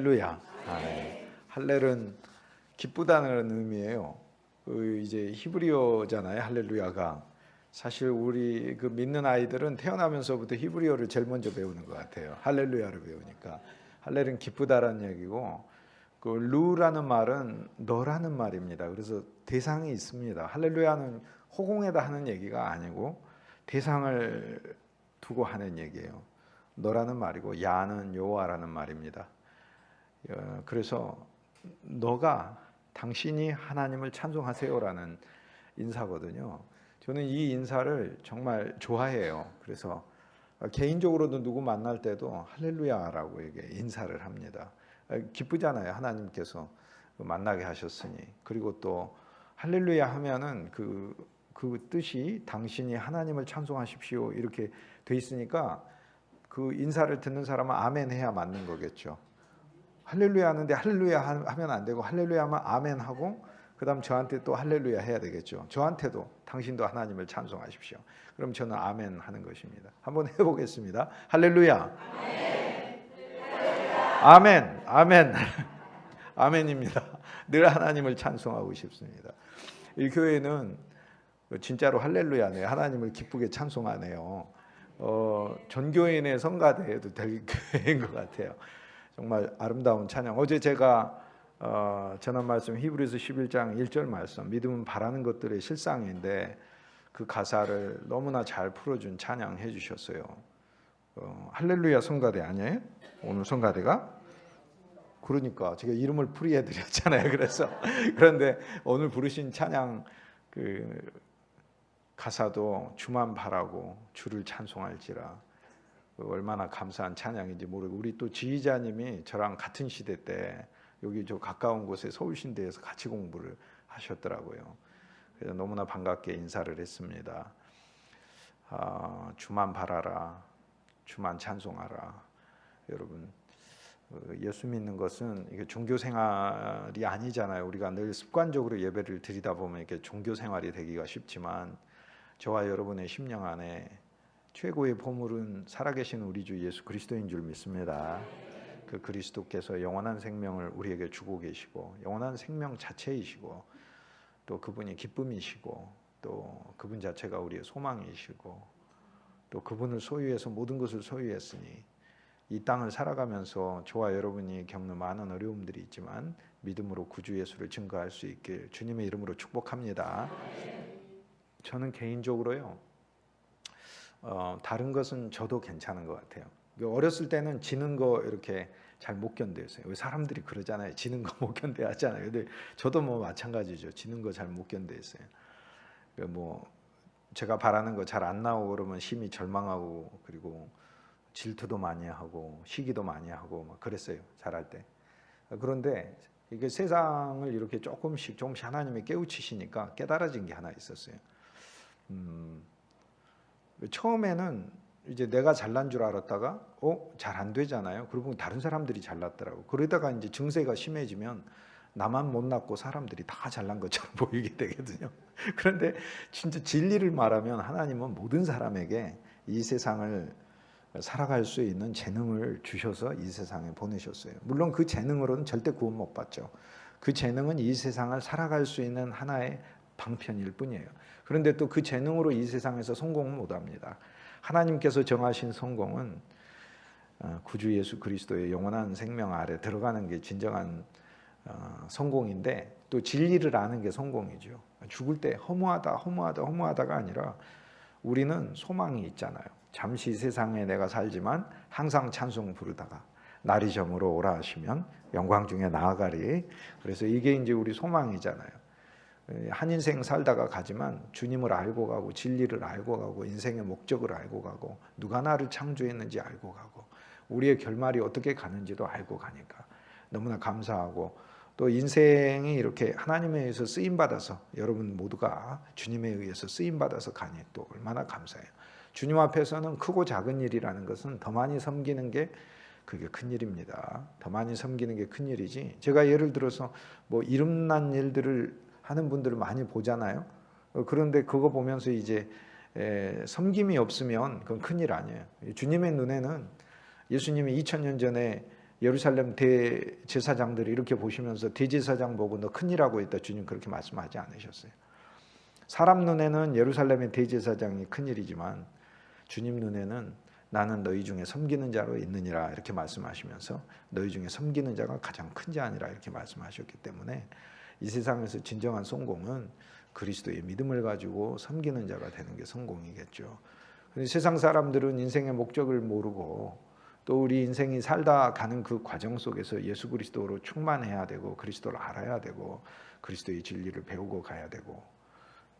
할렐루야. 아멘. 할렐은 기쁘다는 의미예요. 이제 히브리어잖아요. 할렐루야가. 사실 우리 그 믿는 아이들은 태어나면서부터 히브리어를 제일 먼저 배우는 것 같아요. 할렐루야를 배우니까. 할렐은 기쁘다라는 얘기고, 그 루라는 말은 너라는 말입니다. 그래서 대상이 있습니다. 할렐루야는 호공에다 하는 얘기가 아니고 대상을 두고 하는 얘기예요. 너라는 말이고 야는 여호와라는 말입니다. 그래서 너가 당신이 하나님을 찬송하세요라는 인사거든요. 저는 이 인사를 정말 좋아해요. 그래서 개인적으로도 누구 만날 때도 할렐루야라고 인사를 합니다. 기쁘잖아요. 하나님께서 만나게 하셨으니. 그리고 또 할렐루야 하면은 그 뜻이 당신이 하나님을 찬송하십시오 이렇게 돼 있으니까 그 인사를 듣는 사람은 아멘 해야 맞는 거겠죠. 할렐루야 하는데 할렐루야 하면 안 되고 할렐루야 하면 아멘 하고 그다음 저한테 또 할렐루야 해야 되겠죠. 저한테도 당신도 하나님을 찬송하십시오. 그럼 저는 아멘 하는 것입니다. 한번 해보겠습니다. 할렐루야. 아멘. 아멘. 아멘입니다. 늘 하나님을 찬송하고 싶습니다. 이 교회는 진짜로 할렐루야네요. 하나님을 기쁘게 찬송하네요. 전교인의 성가대에도 될 교회인 것 같아요. 정말 아름다운 찬양. 어제 제가 전한 말씀 히브리서 11장 1절 말씀, 믿음은 바라는 것들의 실상인데 그 가사를 너무나 잘 풀어준 찬양 해주셨어요. 할렐루야 성가대 아니에요? 오늘 성가대가? 그러니까 제가 이름을 풀이해드렸잖아요. 그런데 오늘 부르신 찬양 가사도 주만 바라고 주를 찬송할지라, 얼마나 감사한 찬양인지 모르고, 우리 또 지휘자님이 저랑 같은 시대 때 여기 저 가까운 곳에 서울신대에서 같이 공부를 하셨더라고요. 그래서 너무나 반갑게 인사를 했습니다. 주만 바라라, 주만 찬송하라. 여러분, 예수 믿는 것은 이게 종교 생활이 아니잖아요. 우리가 늘 습관적으로 예배를 드리다 보면 이렇게 종교 생활이 되기가 쉽지만, 저와 여러분의 심령 안에 최고의 보물은 살아계신 우리 주 예수 그리스도인 줄 믿습니다. 그 그리스도께서 영원한 생명을 우리에게 주고 계시고, 영원한 생명 자체이시고, 또 그분이 기쁨이시고, 또 그분 자체가 우리의 소망이시고, 또 그분을 소유해서 모든 것을 소유했으니 이 땅을 살아가면서 저와 여러분이 겪는 많은 어려움들이 있지만 믿음으로 구주 예수를 증거할 수 있길 주님의 이름으로 축복합니다. 저는 개인적으로요, 다른 것은 저도 괜찮은 것 같아요. 어렸을 때는 지는 거 이렇게 잘 못 견뎌했어요. 사람들이 그러잖아요. 지는 거 못 견뎌 하잖아요. 근데 저도 뭐 마찬가지죠. 지는 거 잘 못 견뎌했어요. 뭐 제가 바라는 거 잘 안 나오고 그러면 심히 절망하고, 그리고 질투도 많이 하고 시기도 많이 하고 막 그랬어요. 잘할 때. 그런데 이게 세상을 이렇게 조금씩 하나님이 깨우치시니까 깨달아진 게 하나 있었어요. 처음에는 이제 내가 잘난 줄 알았다가 잘 안 되잖아요. 그러고 다른 사람들이 잘났더라고. 그러다가 이제 증세가 심해지면 나만 못났고 사람들이 다 잘난 것처럼 보이게 되거든요. 그런데 진짜 진리를 말하면 하나님은 모든 사람에게 이 세상을 살아갈 수 있는 재능을 주셔서 이 세상에 보내셨어요. 물론 그 재능으로는 절대 구원 못 받죠. 그 재능은 이 세상을 살아갈 수 있는 하나의 방편일 뿐이에요. 그런데 또 그 재능으로 이 세상에서 성공은 못합니다. 하나님께서 정하신 성공은 구주 예수 그리스도의 영원한 생명 아래 들어가는 게 진정한 성공인데, 또 진리를 아는 게 성공이죠. 죽을 때 허무하다가 아니라 우리는 소망이 있잖아요. 잠시 세상에 내가 살지만 항상 찬송 부르다가 날이 저물어 오라 하시면 영광 중에 나아가리. 그래서 이게 이제 우리 소망이잖아요. 한 인생 살다가 가지만 주님을 알고 가고, 진리를 알고 가고, 인생의 목적을 알고 가고, 누가 나를 창조했는지 알고 가고, 우리의 결말이 어떻게 가는지도 알고 가니까 너무나 감사하고, 또 인생이 이렇게 하나님에 의해서 쓰임받아서, 여러분 모두가 주님에 의해서 쓰임받아서 가니 또 얼마나 감사해요. 주님 앞에서는 크고 작은 일이라는 것은 더 많이 섬기는 게 그게 큰일입니다. 더 많이 섬기는 게 큰일이지, 제가 예를 들어서 뭐 이름난 일들을 하는 분들을 많이 보잖아요. 그런데 그거 보면서 이제 섬김이 없으면 그건 큰일 아니에요. 주님의 눈에는 예수님이 2000년 전에 예루살렘 대제사장들이 이렇게 보시면서 대제사장 보고 너 큰일하고 있다, 주님 그렇게 말씀하지 않으셨어요. 사람 눈에는 예루살렘의 대제사장이 큰일이지만 주님 눈에는 나는 너희 중에 섬기는 자로 있느니라 이렇게 말씀하시면서 너희 중에 섬기는 자가 가장 큰 자 아니라 이렇게 말씀하셨기 때문에 이 세상에서 진정한 성공은 그리스도의 믿음을 가지고 섬기는 자가 되는 게 성공이겠죠. 그런데 세상 사람들은 인생의 목적을 모르고 또 우리 인생이 살다 가는 그 과정 속에서 예수 그리스도로 충만해야 되고 그리스도를 알아야 되고 그리스도의 진리를 배우고 가야 되고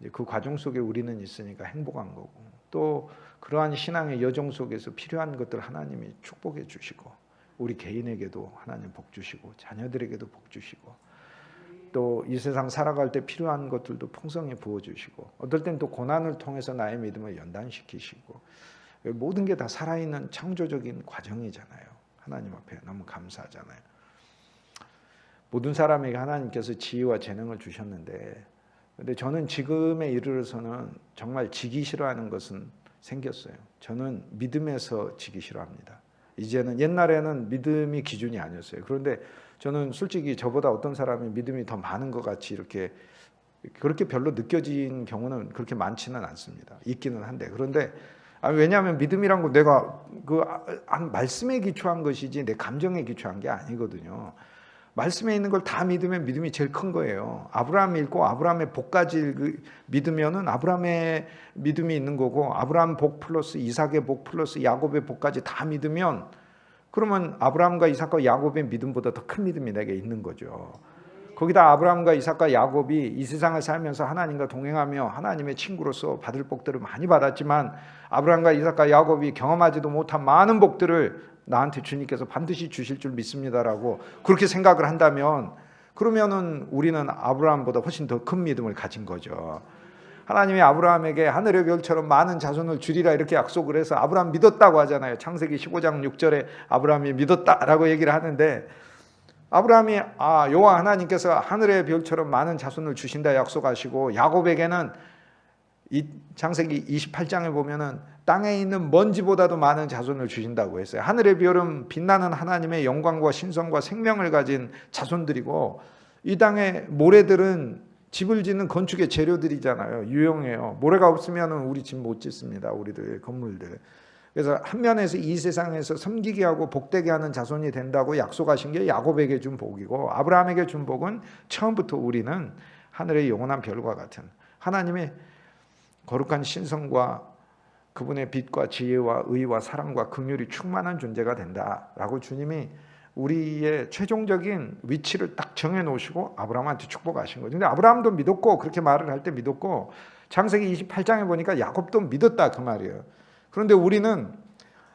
이제 그 과정 속에 우리는 있으니까 행복한 거고 또 그러한 신앙의 여정 속에서 필요한 것들 하나님이 축복해 주시고 우리 개인에게도 하나님 복 주시고 자녀들에게도 복 주시고 또 이 세상 살아갈 때 필요한 것들도 풍성히 부어주시고 어떨 땐 또 고난을 통해서 나의 믿음을 연단시키시고 모든 게 다 살아있는 창조적인 과정이잖아요. 하나님 앞에 너무 감사하잖아요. 모든 사람에게 하나님께서 지혜와 재능을 주셨는데 근데 저는 지금에 이르러서는 정말 지기 싫어하는 것은 생겼어요. 저는 믿음에서 지기 싫어합니다. 이제는 옛날에는 믿음이 기준이 아니었어요. 그런데 저는 솔직히 저보다 어떤 사람이 믿음이 더 많은 것 같이 이렇게 그렇게 별로 느껴진 경우는 그렇게 많지는 않습니다. 있기는 한데 그런데 왜냐하면 믿음이란 거 내가 그 말씀에 기초한 것이지 내 감정에 기초한 게 아니거든요. 말씀에 있는 걸 다 믿으면 믿음이 제일 큰 거예요. 아브라함이 읽고 아브라함의 복까지 믿으면은 아브라함의 믿음이 있는 거고 아브라함 복 플러스 이삭의 복 플러스 야곱의 복까지 다 믿으면 그러면 아브라함과 이삭과 야곱의 믿음보다 더 큰 믿음이 내게 있는 거죠. 거기다 아브라함과 이삭과 야곱이 이 세상을 살면서 하나님과 동행하며 하나님의 친구로서 받을 복들을 많이 받았지만 아브라함과 이삭과 야곱이 경험하지도 못한 많은 복들을 나한테 주님께서 반드시 주실 줄 믿습니다라고 그렇게 생각을 한다면 그러면은 우리는 아브라함보다 훨씬 더 큰 믿음을 가진 거죠. 하나님이 아브라함에게 하늘의 별처럼 많은 자손을 주리라 이렇게 약속을 해서 아브라함 믿었다고 하잖아요. 창세기 15장 6절에 아브라함이 믿었다라고 얘기를 하는데 아브라함이 여호와 하나님께서 하늘의 별처럼 많은 자손을 주신다 약속하시고 야곱에게는 이 창세기 28장에 보면은 땅에 있는 먼지보다도 많은 자손을 주신다고 했어요. 하늘의 별은 빛나는 하나님의 영광과 신성과 생명을 가진 자손들이고 이 땅의 모래들은 집을 짓는 건축의 재료들이잖아요. 유용해요. 모래가 없으면 우리 집 못 짓습니다. 우리들 건물들. 그래서 한 면에서 이 세상에서 섬기게 하고 복되게 하는 자손이 된다고 약속하신 게 야곱에게 준 복이고 아브라함에게 준 복은 처음부터 우리는 하늘의 영원한 별과 같은 하나님의 거룩한 신성과 그분의 빛과 지혜와 의와 사랑과 긍휼이 충만한 존재가 된다라고 주님이 우리의 최종적인 위치를 딱 정해놓으시고 아브라함한테 축복하신 거죠. 근데 아브라함도 믿었고 그렇게 말을 할 때 믿었고 창세기 28장에 보니까 야곱도 믿었다 그 말이에요. 그런데 우리는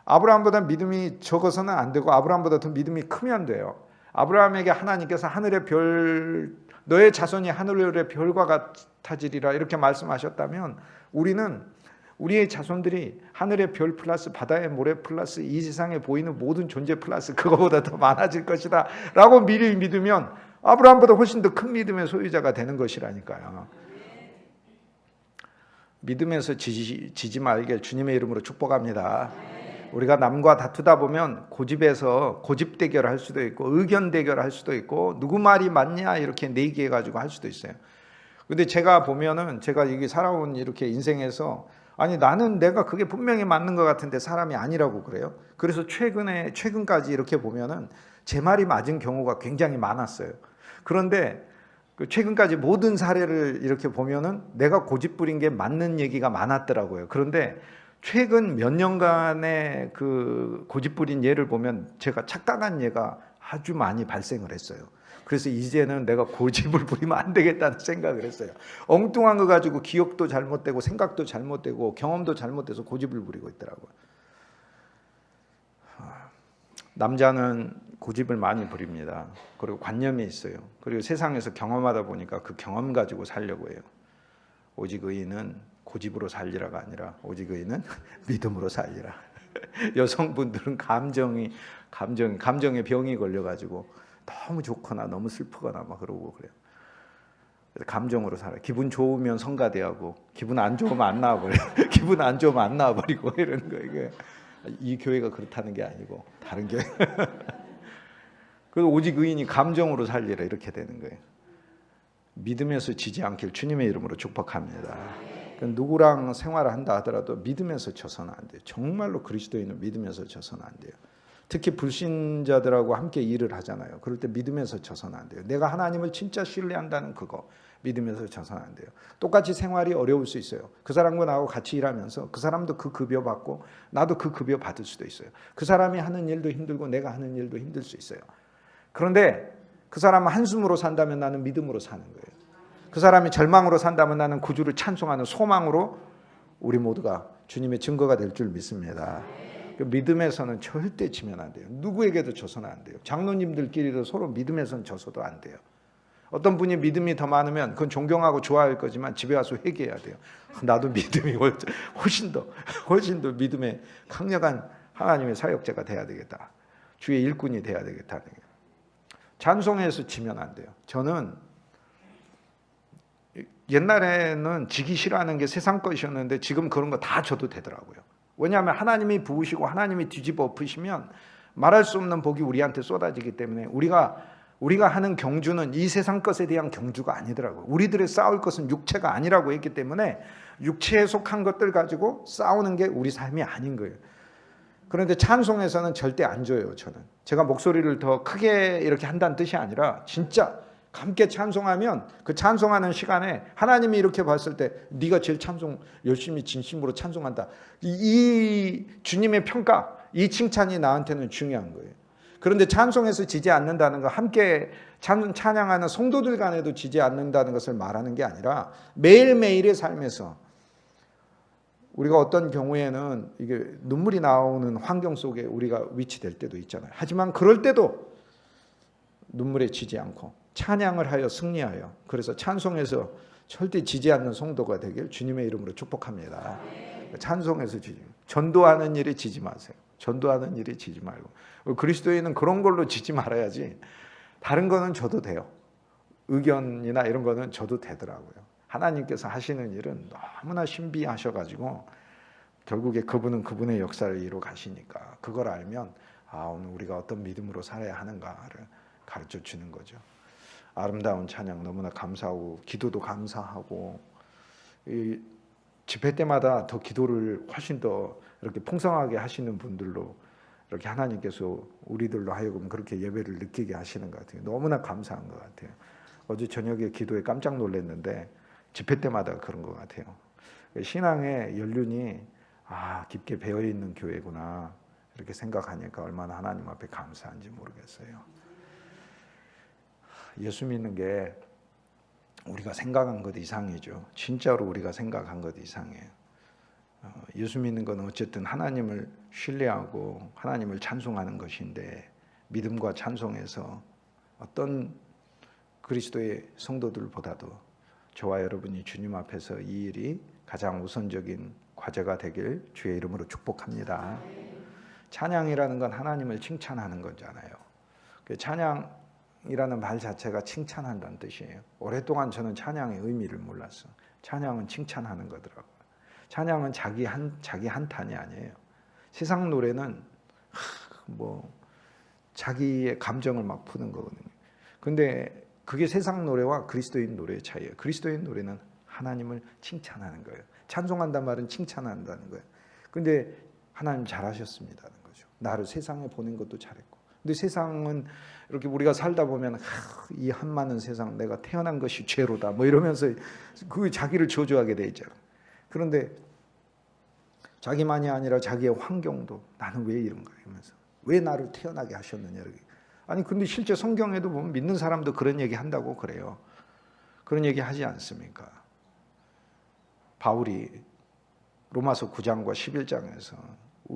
아브라함보다 믿음이 적어서는 안 되고 아브라함보다 더 믿음이 크면 돼요. 아브라함에게 하나님께서 하늘의 별 너의 자손이 하늘의 별과 같아지리라 이렇게 말씀하셨다면 우리는 우리의 자손들이 하늘의 별 플러스 바다의 모래 플러스 이 세상에 보이는 모든 존재 플러스 그거보다 더 많아질 것이다 라고 미리 믿으면 아브라함보다 훨씬 더 큰 믿음의 소유자가 되는 것이라니까요. 믿음에서 지지 말게 주님의 이름으로 축복합니다. 우리가 남과 다투다 보면 고집에서 고집 대결할 수도 있고 의견 대결할 수도 있고 누구 말이 맞냐 이렇게 내기해가지고 할 수도 있어요. 근데 제가 보면은 제가 이게 살아온 이렇게 인생에서 아니 나는 내가 그게 분명히 맞는 것 같은데 사람이 아니라고 그래요. 그래서 최근까지 이렇게 보면은 제 말이 맞은 경우가 굉장히 많았어요. 그런데 최근까지 모든 사례를 이렇게 보면은 내가 고집 부린 게 맞는 얘기가 많았더라고요. 그런데 최근 몇 년간의 그 고집 부린 예를 보면 제가 착각한 예가 아주 많이 발생을 했어요. 그래서 이제는 내가 고집을 부리면 안 되겠다는 생각을 했어요. 엉뚱한 거 가지고 기억도 잘못되고 생각도 잘못되고 경험도 잘못돼서 고집을 부리고 있더라고요. 남자는 고집을 많이 부립니다. 그리고 관념이 있어요. 그리고 세상에서 경험하다 보니까 그 경험 가지고 살려고 해요. 오직 의인은 고집으로 살리라가 아니라 오직 의인은 믿음으로 살리라. 여성분들은 감정의 병이 걸려가지고 너무 좋거나 너무 슬프거나 막 그러고 그래요. 그래서 감정으로 살아. 기분 좋으면 성가대하고 기분 안 좋으면 안 나와버려. 기분 안 좋으면 안 나와버리고 이러는 거예요. 이 교회가 그렇다는 게 아니고 다른 교회. 그래서 오직 의인이 감정으로 살리라 이렇게 되는 거예요. 믿음에서 지지 않길 주님의 이름으로 축복합니다. 누구랑 생활을 한다 하더라도 믿음에서 져서는 안 돼요. 정말로 그리스도인은 믿음에서 져서는 안 돼요. 특히 불신자들하고 함께 일을 하잖아요. 그럴 때 믿음에서 져서는 안 돼요. 내가 하나님을 진짜 신뢰한다는 그거 믿음에서 져서는 안 돼요. 똑같이 생활이 어려울 수 있어요. 그 사람과 나하고 같이 일하면서 그 사람도 그 급여 받고 나도 그 급여 받을 수도 있어요. 그 사람이 하는 일도 힘들고 내가 하는 일도 힘들 수 있어요. 그런데 그 사람은 한숨으로 산다면 나는 믿음으로 사는 거예요. 그 사람이 절망으로 산다면 나는 구주를 찬송하는 소망으로 우리 모두가 주님의 증거가 될 줄 믿습니다. 믿음에서는 절대 지면 안 돼요. 누구에게도 져서는 안 돼요. 장로님들끼리도 서로 믿음에서는 져서도 안 돼요. 어떤 분이 믿음이 더 많으면 그건 존경하고 좋아할 거지만 집에 와서 회개해야 돼요. 나도 믿음이 훨씬 더 믿음의 강력한 하나님의 사역자가 돼야 되겠다. 주의 일꾼이 돼야 되겠다. 찬송에서 지면 안 돼요. 저는 옛날에는 지기 싫어하는 게 세상 것이었는데 지금 그런 거 다 줘도 되더라고요. 왜냐하면 하나님이 부으시고 하나님이 뒤집어 엎으시면 말할 수 없는 복이 우리한테 쏟아지기 때문에 우리가 하는 경주는 이 세상 것에 대한 경주가 아니더라고요. 우리들의 싸울 것은 육체가 아니라고 했기 때문에 육체에 속한 것들 가지고 싸우는 게 우리 삶이 아닌 거예요. 그런데 찬송에서는 절대 안 줘요. 저는 제가 목소리를 더 크게 이렇게 한다는 뜻이 아니라 진짜 함께 찬송하면 그 찬송하는 시간에 하나님이 이렇게 봤을 때 네가 제일 찬송 열심히 진심으로 찬송한다. 이 주님의 평가, 이 칭찬이 나한테는 중요한 거예요. 그런데 찬송에서 지지 않는다는 거, 함께 찬양하는 성도들 간에도 지지 않는다는 것을 말하는 게 아니라 매일매일의 삶에서 우리가 어떤 경우에는 이게 눈물이 나오는 환경 속에 우리가 위치될 때도 있잖아요. 하지만 그럴 때도 눈물에 지지 않고 찬양을 하여 승리하여, 그래서 찬송에서 절대 지지 않는 성도가 되길 주님의 이름으로 축복합니다. 찬송에서 지지, 전도하는 일에 지지 마세요. 전도하는 일에 지지 말고. 그리스도인은 그런 걸로 지지 말아야지. 다른 거는 줘도 돼요. 의견이나 이런 거는 줘도 되더라고요. 하나님께서 하시는 일은 너무나 신비하셔가지고 결국에 그분은 그분의 역사를 이루어 가시니까 그걸 알면 오늘 우리가 어떤 믿음으로 살아야 하는가를 가르쳐 주는 거죠. 아름다운 찬양 너무나 감사하고 기도도 감사하고, 이 집회 때마다 더 기도를 훨씬 더 이렇게 풍성하게 하시는 분들로 이렇게 하나님께서 우리들로 하여금 그렇게 예배를 느끼게 하시는 것 같아요. 너무나 감사한 것 같아요. 어제 저녁에 기도에 깜짝 놀랐는데 집회 때마다 그런 것 같아요. 신앙의 연륜이 깊게 배어있는 교회구나 이렇게 생각하니까 얼마나 하나님 앞에 감사한지 모르겠어요. 예수 믿는 게 우리가 생각한 것 이상이죠. 진짜로 우리가 생각한 것 이상이에요. 예수 믿는 건 어쨌든 하나님을 신뢰하고 하나님을 찬송하는 것인데, 믿음과 찬송에서 어떤 그리스도의 성도들보다도 저와 여러분이 주님 앞에서 이 일이 가장 우선적인 과제가 되길 주의 이름으로 축복합니다. 찬양이라는 건 하나님을 칭찬하는 거잖아요. 찬양이라는 말 자체가 칭찬한다는 뜻이에요. 오랫동안 저는 찬양의 의미를 몰랐어. 찬양은 칭찬하는 거더라고요. 찬양은 자기 한탄이 아니에요. 세상 노래는 자기의 감정을 막 푸는 거거든요. 근데 그게 세상 노래와 그리스도인 노래의 차이예요. 그리스도인 노래는 하나님을 칭찬하는 거예요. 찬송한다는 말은 칭찬한다는 거예요. 근데 하나님 잘하셨습니다는 거죠. 나를 세상에 보낸 것도 잘했고. 근데 세상은 이렇게 우리가 살다 보면 이 한많은 세상, 내가 태어난 것이 죄로다 이러면서 그 자기를 저주하게 돼 있잖아요. 그런데 자기만이 아니라 자기의 환경도 나는 왜 이런가 이러면서 왜 나를 태어나게 하셨느냐. 아니 근데 실제 성경에도 보면 믿는 사람도 그런 얘기 한다고 그래요. 그런 얘기 하지 않습니까? 바울이 로마서 9장과 11장에서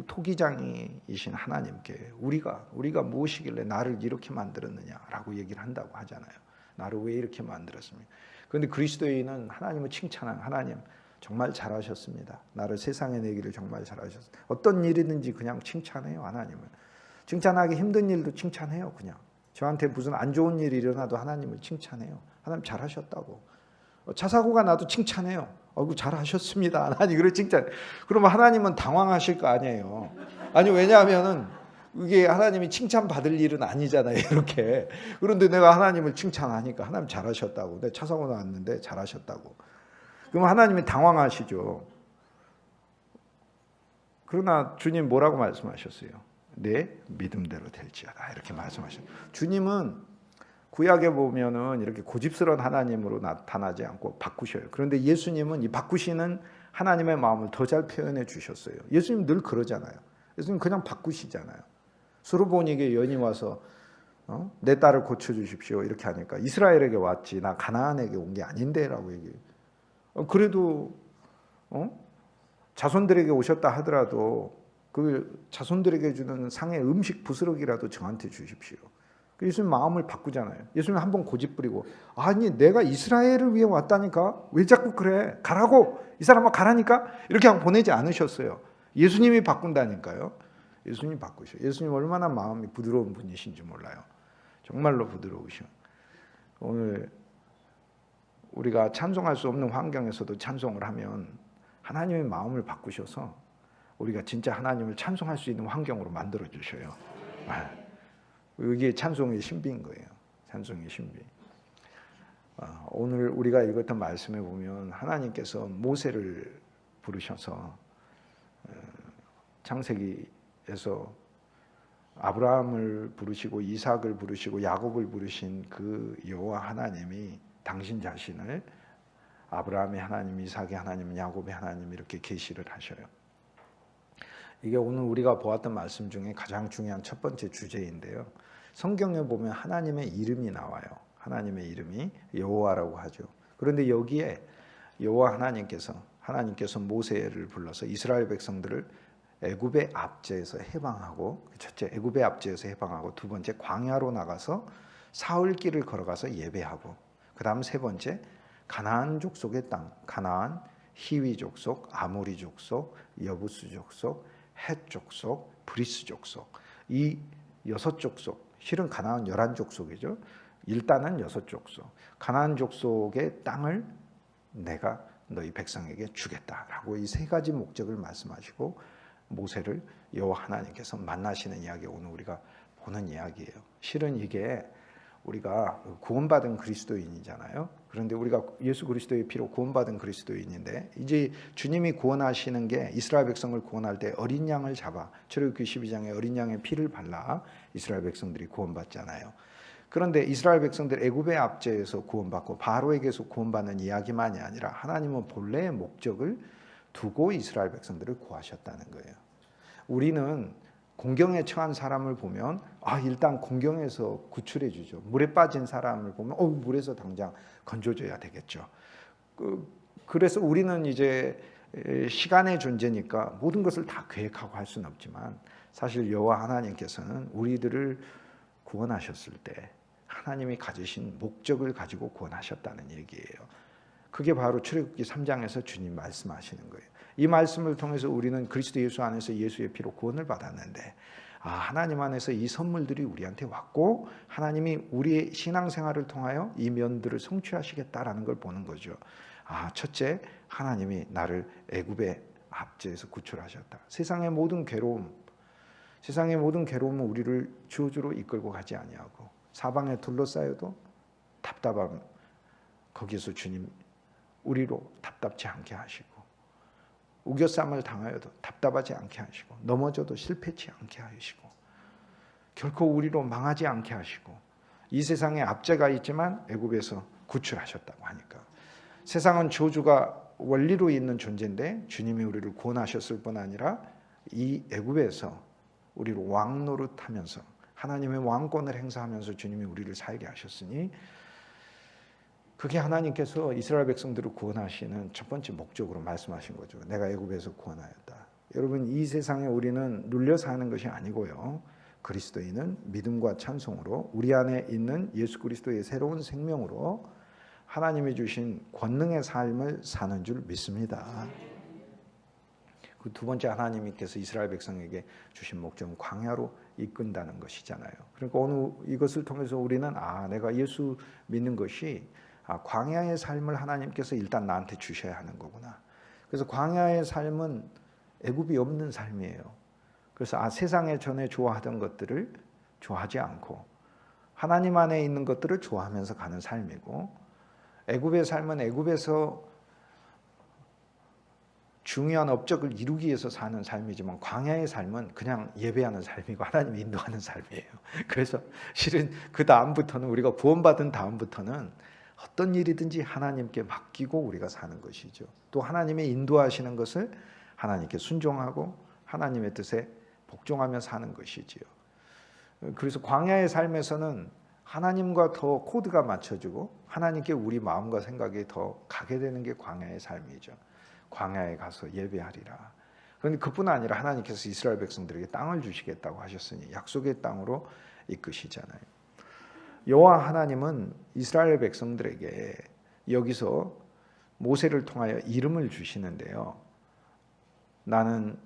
토기장이신 하나님께 우리가 무엇이길래 나를 이렇게 만들었느냐라고 얘기를 한다고 하잖아요. 나를 왜 이렇게 만들었습니까? 그런데 그리스도인은 하나님을 칭찬한 하나님 정말 잘하셨습니다. 나를 세상에 내기를 정말 잘하셨습니다. 어떤 일이든지 그냥 칭찬해요. 하나님을. 칭찬하기 힘든 일도 칭찬해요. 그냥 저한테 무슨 안 좋은 일이 일어나도 하나님을 칭찬해요. 하나님 잘하셨다고. 차 사고가 나도 칭찬해요. 잘하셨습니다. 하나님 그래 칭찬. 그러면 하나님은 당황하실 거 아니에요. 아니 왜냐하면은 이게 하나님이 칭찬받을 일은 아니잖아요, 이렇게. 그런데 내가 하나님을 칭찬하니까 하나님 잘하셨다고. 내가 차 사고 나왔는데 잘하셨다고. 그럼 하나님이 당황하시죠. 그러나 주님 뭐라고 말씀하셨어요? 내 믿음대로 될지어다, 이렇게 말씀하셨어요. 주님은 구약에 보면은 이렇게 고집스러운 하나님으로 나타나지 않고 바꾸셔요. 그런데 예수님은 이 바꾸시는 하나님의 마음을 더 잘 표현해 주셨어요. 예수님 늘 그러잖아요. 예수님 그냥 바꾸시잖아요. 수르보니에게 여인이 와서 내 딸을 고쳐주십시오 이렇게 하니까 이스라엘에게 왔지 나 가나안에게 온 게 아닌데라고 얘기해요. 그래도 자손들에게 오셨다 하더라도 그 자손들에게 주는 상의 음식 부스러기라도 저한테 주십시오. 예수님 마음을 바꾸잖아요. 예수님 한번 고집 부리고 아니 내가 이스라엘을 위해 왔다니까 왜 자꾸 그래, 가라고, 이 사람아 가라니까, 이렇게 하고 보내지 않으셨어요. 예수님이 바꾼다니까요. 예수님 바꾸셔. 예수님 얼마나 마음이 부드러운 분이신지 몰라요. 정말로 부드러우셔. 오늘 우리가 찬송할 수 없는 환경에서도 찬송을 하면 하나님의 마음을 바꾸셔서 우리가 진짜 하나님을 찬송할 수 있는 환경으로 만들어 주셔요. 이게 찬송의 신비인 거예요. 찬송의 신비. 오늘 우리가 읽었던 말씀에 보면 하나님께서 모세를 부르셔서 창세기에서 아브라함을 부르시고 이삭을 부르시고 야곱을 부르신 그 여호와 하나님이 당신 자신을 아브라함의 하나님, 이삭의 하나님, 야곱의 하나님 이렇게 계시를 하셔요. 이게 오늘 우리가 보았던 말씀 중에 가장 중요한 첫 번째 주제인데요. 성경에 보면 하나님의 이름이 나와요. 하나님의 이름이 여호와라고 하죠. 그런데 여기에 여호와 하나님께서 모세를 불러서 이스라엘 백성들을 애굽의 압제에서 해방하고, 첫째 애굽의 압제에서 해방하고, 두 번째 광야로 나가서 사흘 길을 걸어가서 예배하고, 그 다음 세 번째 가나안 족속의 땅, 가나안, 히위 족속, 아모리 족속, 여부스 족속, 헷 족속, 브리스 족속, 이 6족속, 실은 가나안 11족속이죠. 일단은 6족속, 가나안 족속의 땅을 내가 너희 백성에게 주겠다라고 이 세 가지 목적을 말씀하시고 모세를 여호와 하나님께서 만나시는 이야기, 오늘 우리가 보는 이야기예요. 실은 이게 우리가 구원받은 그리스도인이잖아요. 그런데 우리가 예수 그리스도의 피로 구원받은 그리스도인인데, 이제 주님이 구원하시는 게 이스라엘 백성을 구원할 때 어린 양을 잡아, 출애굽기 12장에 어린 양의 피를 발라 이스라엘 백성들이 구원받잖아요. 그런데 이스라엘 백성들 애굽의 압제에서 구원받고 바로에게서 구원받는 이야기만이 아니라 하나님은 본래의 목적을 두고 이스라엘 백성들을 구하셨다는 거예요. 우리는 공경에 처한 사람을 보면 일단 공경에서 구출해 주죠. 물에 빠진 사람을 보면 물에서 당장 건져줘야 되겠죠. 그래서 우리는 이제 시간의 존재니까 모든 것을 다 계획하고 할 수는 없지만, 사실 여호와 하나님께서는 우리들을 구원하셨을 때 하나님이 가지신 목적을 가지고 구원하셨다는 얘기예요. 그게 바로 출애굽기 3장에서 주님 말씀하시는 거예요. 이 말씀을 통해서 우리는 그리스도 예수 안에서 예수의 피로 구원을 받았는데, 하나님 안에서 이 선물들이 우리한테 왔고 하나님이 우리의 신앙생활을 통하여 이 면들을 성취하시겠다라는 걸 보는 거죠. 첫째, 하나님이 나를 애굽의 압제에서 구출하셨다. 세상의 모든 괴로움은 우리를 저주로 이끌고 가지 아니하고, 사방에 둘러싸여도 답답함, 거기서 주님 우리로 답답지 않게 하시고, 우겨쌈을 당하여도 답답하지 않게 하시고, 넘어져도 실패치 않게 하시고, 결코 우리로 망하지 않게 하시고, 이 세상에 압제가 있지만 애굽에서 구출하셨다고 하니까, 세상은 저주가 원리로 있는 존재인데 주님이 우리를 구원하셨을 뿐 아니라 이 애굽에서 우리를 왕 노릇하면서 하나님의 왕권을 행사하면서 주님이 우리를 살게 하셨으니, 그게 하나님께서 이스라엘 백성들을 구원하시는 첫 번째 목적으로 말씀하신 거죠. 내가 애굽에서 구원하였다. 여러분, 이 세상에 우리는 눌려 사는 것이 아니고요, 그리스도인은 믿음과 찬송으로 우리 안에 있는 예수 그리스도의 새로운 생명으로 하나님이 주신 권능의 삶을 사는 줄 믿습니다. 그 두 번째, 하나님께서 이스라엘 백성에게 주신 목적은 광야로 이끈다는 것이잖아요. 그러니까 오늘 이것을 통해서 우리는 내가 예수 믿는 것이 광야의 삶을 하나님께서 일단 나한테 주셔야 하는 거구나. 그래서 광야의 삶은 애굽이 없는 삶이에요. 그래서 세상에 전에 좋아하던 것들을 좋아하지 않고 하나님 안에 있는 것들을 좋아하면서 가는 삶이고, 애굽의 삶은 애굽에서 중요한 업적을 이루기 위해서 사는 삶이지만 광야의 삶은 그냥 예배하는 삶이고 하나님 인도하는 삶이에요. 그래서 실은 그 다음부터는, 우리가 구원받은 다음부터는 어떤 일이든지 하나님께 맡기고 우리가 사는 것이죠. 또 하나님의 인도하시는 것을 하나님께 순종하고 하나님의 뜻에 복종하며 사는 것이지요. 그래서 광야의 삶에서는 하나님과 더 코드가 맞춰지고 하나님께 우리 마음과 생각이 더 가게 되는 게 광야의 삶이죠. 광야에 가서 예배하리라. 그런데 그뿐 아니라 하나님께서 이스라엘 백성들에게 땅을 주시겠다고 하셨으니 약속의 땅으로 이끄시잖아요. 여호와 하나님은 이스라엘 백성들에게 여기서 모세를 통하여 이름을 주시는데요. 나는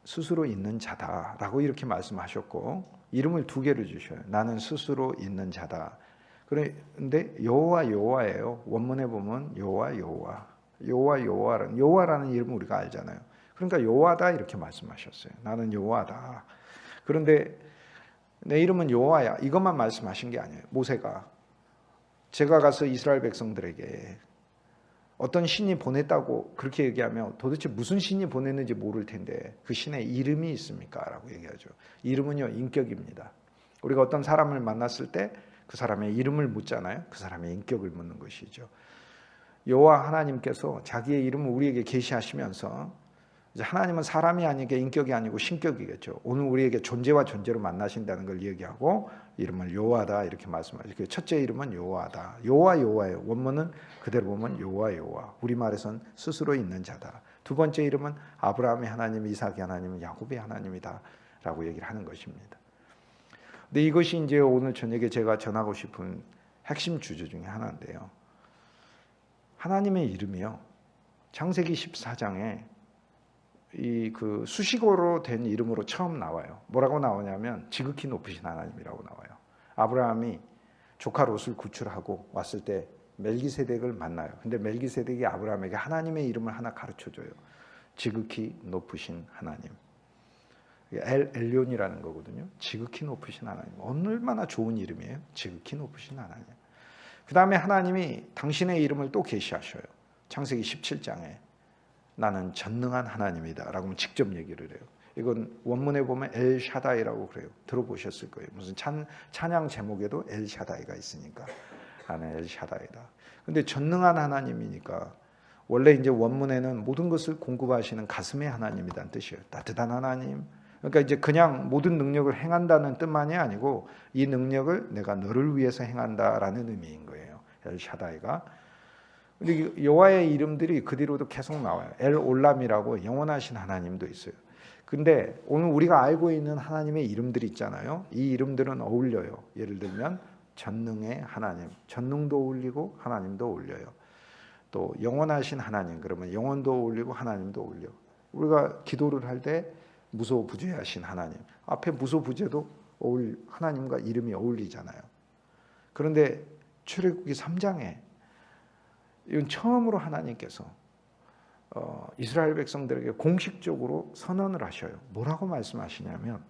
스스로 있는 자다라고 이렇게 말씀하셨고, 이름을 두 개를 주셔요. 나는 스스로 있는 자다. 그런데 여호와예요. 원문에 보면 여호와라는 이름을 우리가 알잖아요. 그러니까 여호와다 이렇게 말씀하셨어요. 나는 여호와다. 그런데 내 이름은 여호와야, 이것만 말씀하신 게 아니에요. 모세가 제가 가서 이스라엘 백성들에게 어떤 신이 보냈다고 그렇게 얘기하면 도대체 무슨 신이 보냈는지 모를 텐데 그 신의 이름이 있습니까? 라고 얘기하죠. 이름은요, 인격입니다. 우리가 어떤 사람을 만났을 때 그 사람의 이름을 묻잖아요. 그 사람의 인격을 묻는 것이죠. 여호와 하나님께서 자기의 이름을 우리에게 계시하시면서, 이제 하나님은 사람이 아니게 인격이 아니고 신격이겠죠. 오늘 우리에게 존재와 존재로 만나신다는 걸 얘기하고 이름을 여호와다 이렇게 말씀하시고, 첫째 이름은 여호와다. 여호와예요. 원문은 그대로 보면 여호와. 우리말에선 스스로 있는 자다. 두 번째 이름은 아브라함의 하나님, 이삭의 하나님, 야곱의 하나님이다 라고 얘기를 하는 것입니다. 근데 이것이 이제 오늘 저녁에 제가 전하고 싶은 핵심 주제 중에 하나인데요. 하나님의 이름이요, 창세기 14장에 그 수식어로 된 이름으로 처음 나와요. 뭐라고 나오냐면 지극히 높으신 하나님이라고 나와요. 아브라함이 조카 롯을 구출하고 왔을 때 멜기세덱을 만나요. 근데 멜기세덱이 아브라함에게 하나님의 이름을 하나 가르쳐줘요. 지극히 높으신 하나님. 엘리온이라는 거거든요. 지극히 높으신 하나님. 얼마나 좋은 이름이에요. 지극히 높으신 하나님. 그 다음에 하나님이 당신의 이름을 또 계시하셔요. 창세기 17장에 나는 전능한 하나님이다 라고 직접 얘기를 해요. 이건 원문에 보면 엘샤다이라고 그래요. 들어보셨을 거예요. 무슨 찬양 제목에도 엘샤다이가 있으니까 나는 엘샤다이다. 근데 전능한 하나님이니까 원래 이제 원문에는 모든 것을 공급하시는 가슴의 하나님이라는 뜻이에요. 따뜻한 하나님. 그러니까 이제 그냥 모든 능력을 행한다는 뜻만이 아니고 이 능력을 내가 너를 위해서 행한다라는 의미인 거예요. 엘샤다이가. 근데 여호와의 이름들이 그 뒤로도 계속 나와요. 엘올람이라고 영원하신 하나님도 있어요. 근데 오늘 우리가 알고 있는 하나님의 이름들이 있잖아요. 이 이름들은 어울려요. 예를 들면 전능의 하나님, 전능도 어울리고 하나님도 어울려요. 또 영원하신 하나님, 그러면 영원도 어울리고 하나님도 어울려. 우리가 기도를 할 때 무소부재하신 하나님, 앞에 무소부재도 하나님과 이름이 어울리잖아요. 그런데 출애굽기 3장에 이건 처음으로 하나님께서 이스라엘 백성들에게 공식적으로 선언을 하셔요. 뭐라고 말씀하시냐면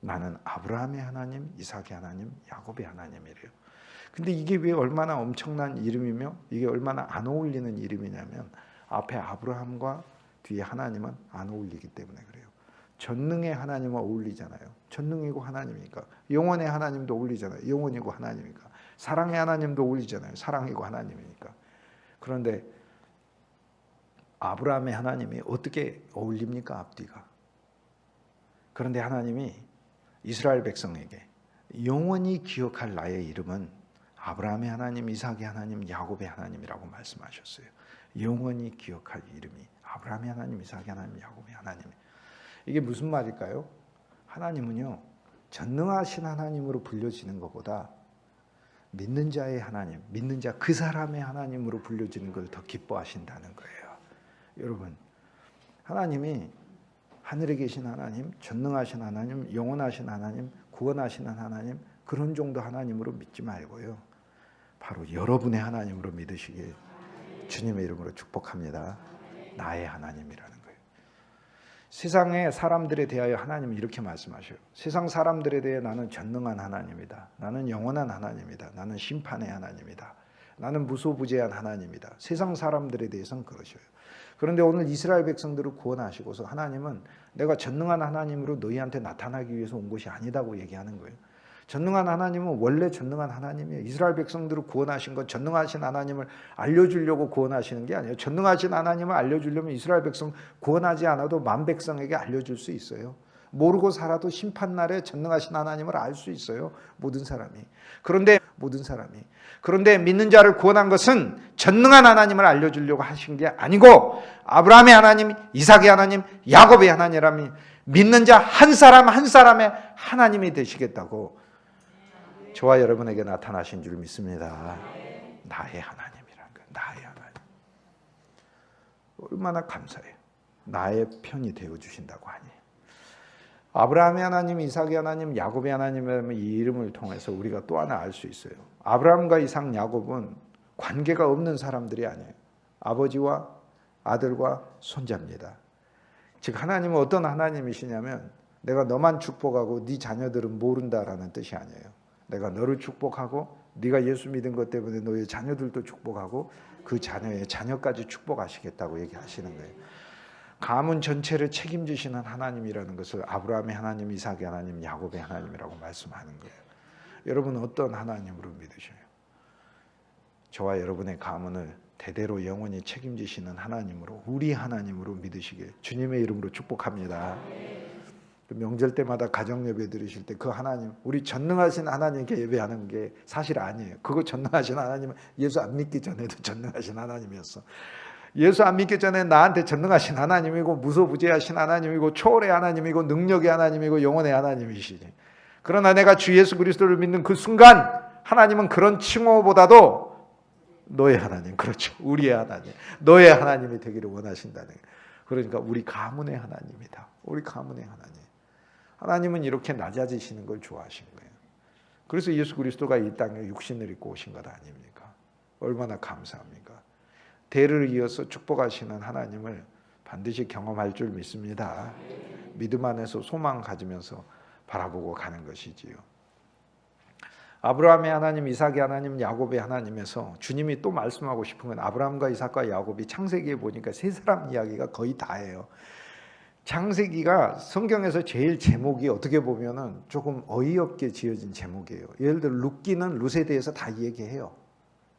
나는 아브라함의 하나님, 이삭의 하나님, 야곱의 하나님이래요. 근데 이게 왜 얼마나 엄청난 이름이며 이게 얼마나 안 어울리는 이름이냐면 앞에 아브라함과 뒤에 하나님은 안 어울리기 때문에 그래요. 전능의 하나님은 어울리잖아요. 전능이고 하나님이니까. 영원의 하나님도 어울리잖아요. 영원이고 하나님이니까. 사랑의 하나님도 어울리잖아요. 사랑이고 하나님이니까. 그런데 아브라함의 하나님이 어떻게 어울립니까? 앞뒤가. 그런데 하나님이 이스라엘 백성에게 영원히 기억할 나의 이름은 아브라함의 하나님, 이삭의 하나님, 야곱의 하나님이라고 말씀하셨어요. 영원히 기억할 이름이 아브라함의 하나님, 이삭의 하나님, 야곱의 하나님. 이게 무슨 말일까요? 하나님은요, 전능하신 하나님으로 불려지는 것보다 믿는 자의 하나님, 믿는 자 그 사람의 하나님으로 불려지는 걸 더 기뻐하신다는 거예요. 여러분, 하나님이 하늘에 계신 하나님, 전능하신 하나님, 영원하신 하나님, 구원하시는 하나님, 그런 정도 하나님으로 믿지 말고요, 바로 여러분의 하나님으로 믿으시길 주님의 이름으로 축복합니다. 나의 하나님이라는 거예요. 세상의 사람들에 대하여 하나님은 이렇게 말씀하셔요. 세상 사람들에 대해 나는 전능한 하나님이다. 나는 영원한 하나님이다. 나는 심판의 하나님이다. 나는 무소부재한 하나님이다. 세상 사람들에 대해서는 그러셔요. 그런데 오늘 이스라엘 백성들을 구원하시고서 하나님은 내가 전능한 하나님으로 너희한테 나타나기 위해서 온 것이 아니다고 얘기하는 거예요. 전능한 하나님은 원래 전능한 하나님이에요. 이스라엘 백성들을 구원하신 건 전능하신 하나님을 알려주려고 구원하시는 게 아니에요. 전능하신 하나님을 알려주려면 이스라엘 백성 구원하지 않아도 만 백성에게 알려줄 수 있어요. 모르고 살아도 심판날에 전능하신 하나님을 알 수 있어요. 모든 사람이. 그런데 믿는 자를 구원한 것은 전능한 하나님을 알려주려고 하신 게 아니고 아브라함의 하나님, 이삭의 하나님, 야곱의 하나님이라면 믿는 자 한 사람 한 사람의 하나님이 되시겠다고 저와 여러분에게 나타나신 줄 믿습니다. 나의 하나님이라는 거예요. 나의 하나님. 얼마나 감사해요. 나의 편이 되어주신다고 하니. 아브라함의 하나님, 이삭의 하나님, 야곱의 하나님이라면 이 이름을 통해서 우리가 또 하나 알 수 있어요. 아브라함과 이삭, 야곱은 관계가 없는 사람들이 아니에요. 아버지와 아들과 손자입니다. 즉 하나님은 어떤 하나님이시냐면 내가 너만 축복하고 네 자녀들은 모른다라는 뜻이 아니에요. 내가 너를 축복하고 네가 예수 믿은 것 때문에 너의 자녀들도 축복하고 그 자녀의 자녀까지 축복하시겠다고 얘기하시는 거예요. 가문 전체를 책임지시는 하나님이라는 것을 아브라함의 하나님, 이삭의 하나님, 야곱의 하나님이라고 말씀하는 거예요. 여러분은 어떤 하나님으로 믿으셔요? 저와 여러분의 가문을 대대로 영원히 책임지시는 하나님으로, 우리 하나님으로 믿으시길 주님의 이름으로 축복합니다. 명절 때마다 가정 예배 드리실 때 그 하나님, 우리 전능하신 하나님께 예배하는 게 사실 아니에요. 그거 전능하신 하나님은 예수 안 믿기 전에도 전능하신 하나님이었어. 예수 안 믿기 전에 나한테 전능하신 하나님이고 무소부재하신 하나님이고 초월의 하나님이고 능력의 하나님이고 영원의 하나님이시지. 그러나 내가 주 예수 그리스도를 믿는 그 순간 하나님은 그런 칭호보다도 너의 하나님, 그렇죠, 우리의 하나님, 너의 하나님이 되기를 원하신다는 거예요. 그러니까 우리 가문의 하나님이다. 우리 가문의 하나님. 하나님은 이렇게 낮아지시는 걸 좋아하신 거예요. 그래서 예수 그리스도가 이 땅에 육신을 입고 오신 것 아닙니까? 얼마나 감사합니까? 대를 이어서 축복하시는 하나님을 반드시 경험할 줄 믿습니다. 믿음 안에서 소망 가지면서 바라보고 가는 것이지요. 아브라함의 하나님, 이삭의 하나님, 야곱의 하나님에서 주님이 또 말씀하고 싶은 건 아브라함과 이삭과 야곱이 창세기에 보니까 세 사람 이야기가 거의 다예요. 창세기가 성경에서 제일 제목이 어떻게 보면은 조금 어이없게 지어진 제목이에요. 예를 들어 룻기는 룻에 대해서 다 얘기해요.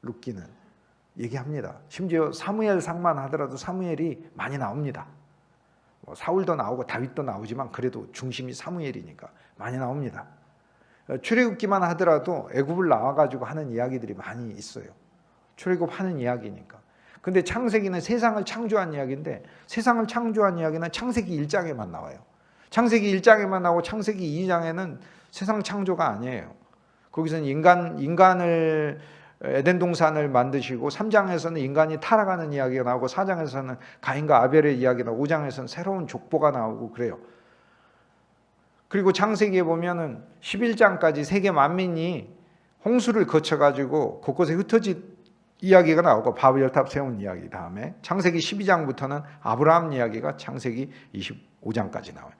룻기는 얘기합니다. 심지어 사무엘상만 하더라도 사무엘이 많이 나옵니다. 뭐 사울도 나오고 다윗도 나오지만 그래도 중심이 사무엘이니까 많이 나옵니다. 출애굽기만 하더라도 애굽을 나와가지고 하는 이야기들이 많이 있어요. 출애굽하는 이야기니까. 근데 창세기는 세상을 창조한 이야기인데 세상을 창조한 이야기는 창세기 1장에만 나와요. 창세기 1장에만 나오고 창세기 2장에는 세상 창조가 아니에요. 거기서는 인간을 에덴 동산을 만드시고 3장에서는 인간이 타락하는 이야기가 나오고 4장에서는 가인과 아벨의 이야기가 나오고 5장에서는 새로운 족보가 나오고 그래요. 그리고 창세기에 보면은 11장까지 세계 만민이 홍수를 거쳐가지고 곳곳에 흩어진 이야기가 나오고 바벨 열탑 세운 이야기 다음에 창세기 12장부터는 아브라함 이야기가 창세기 25장까지 나와요.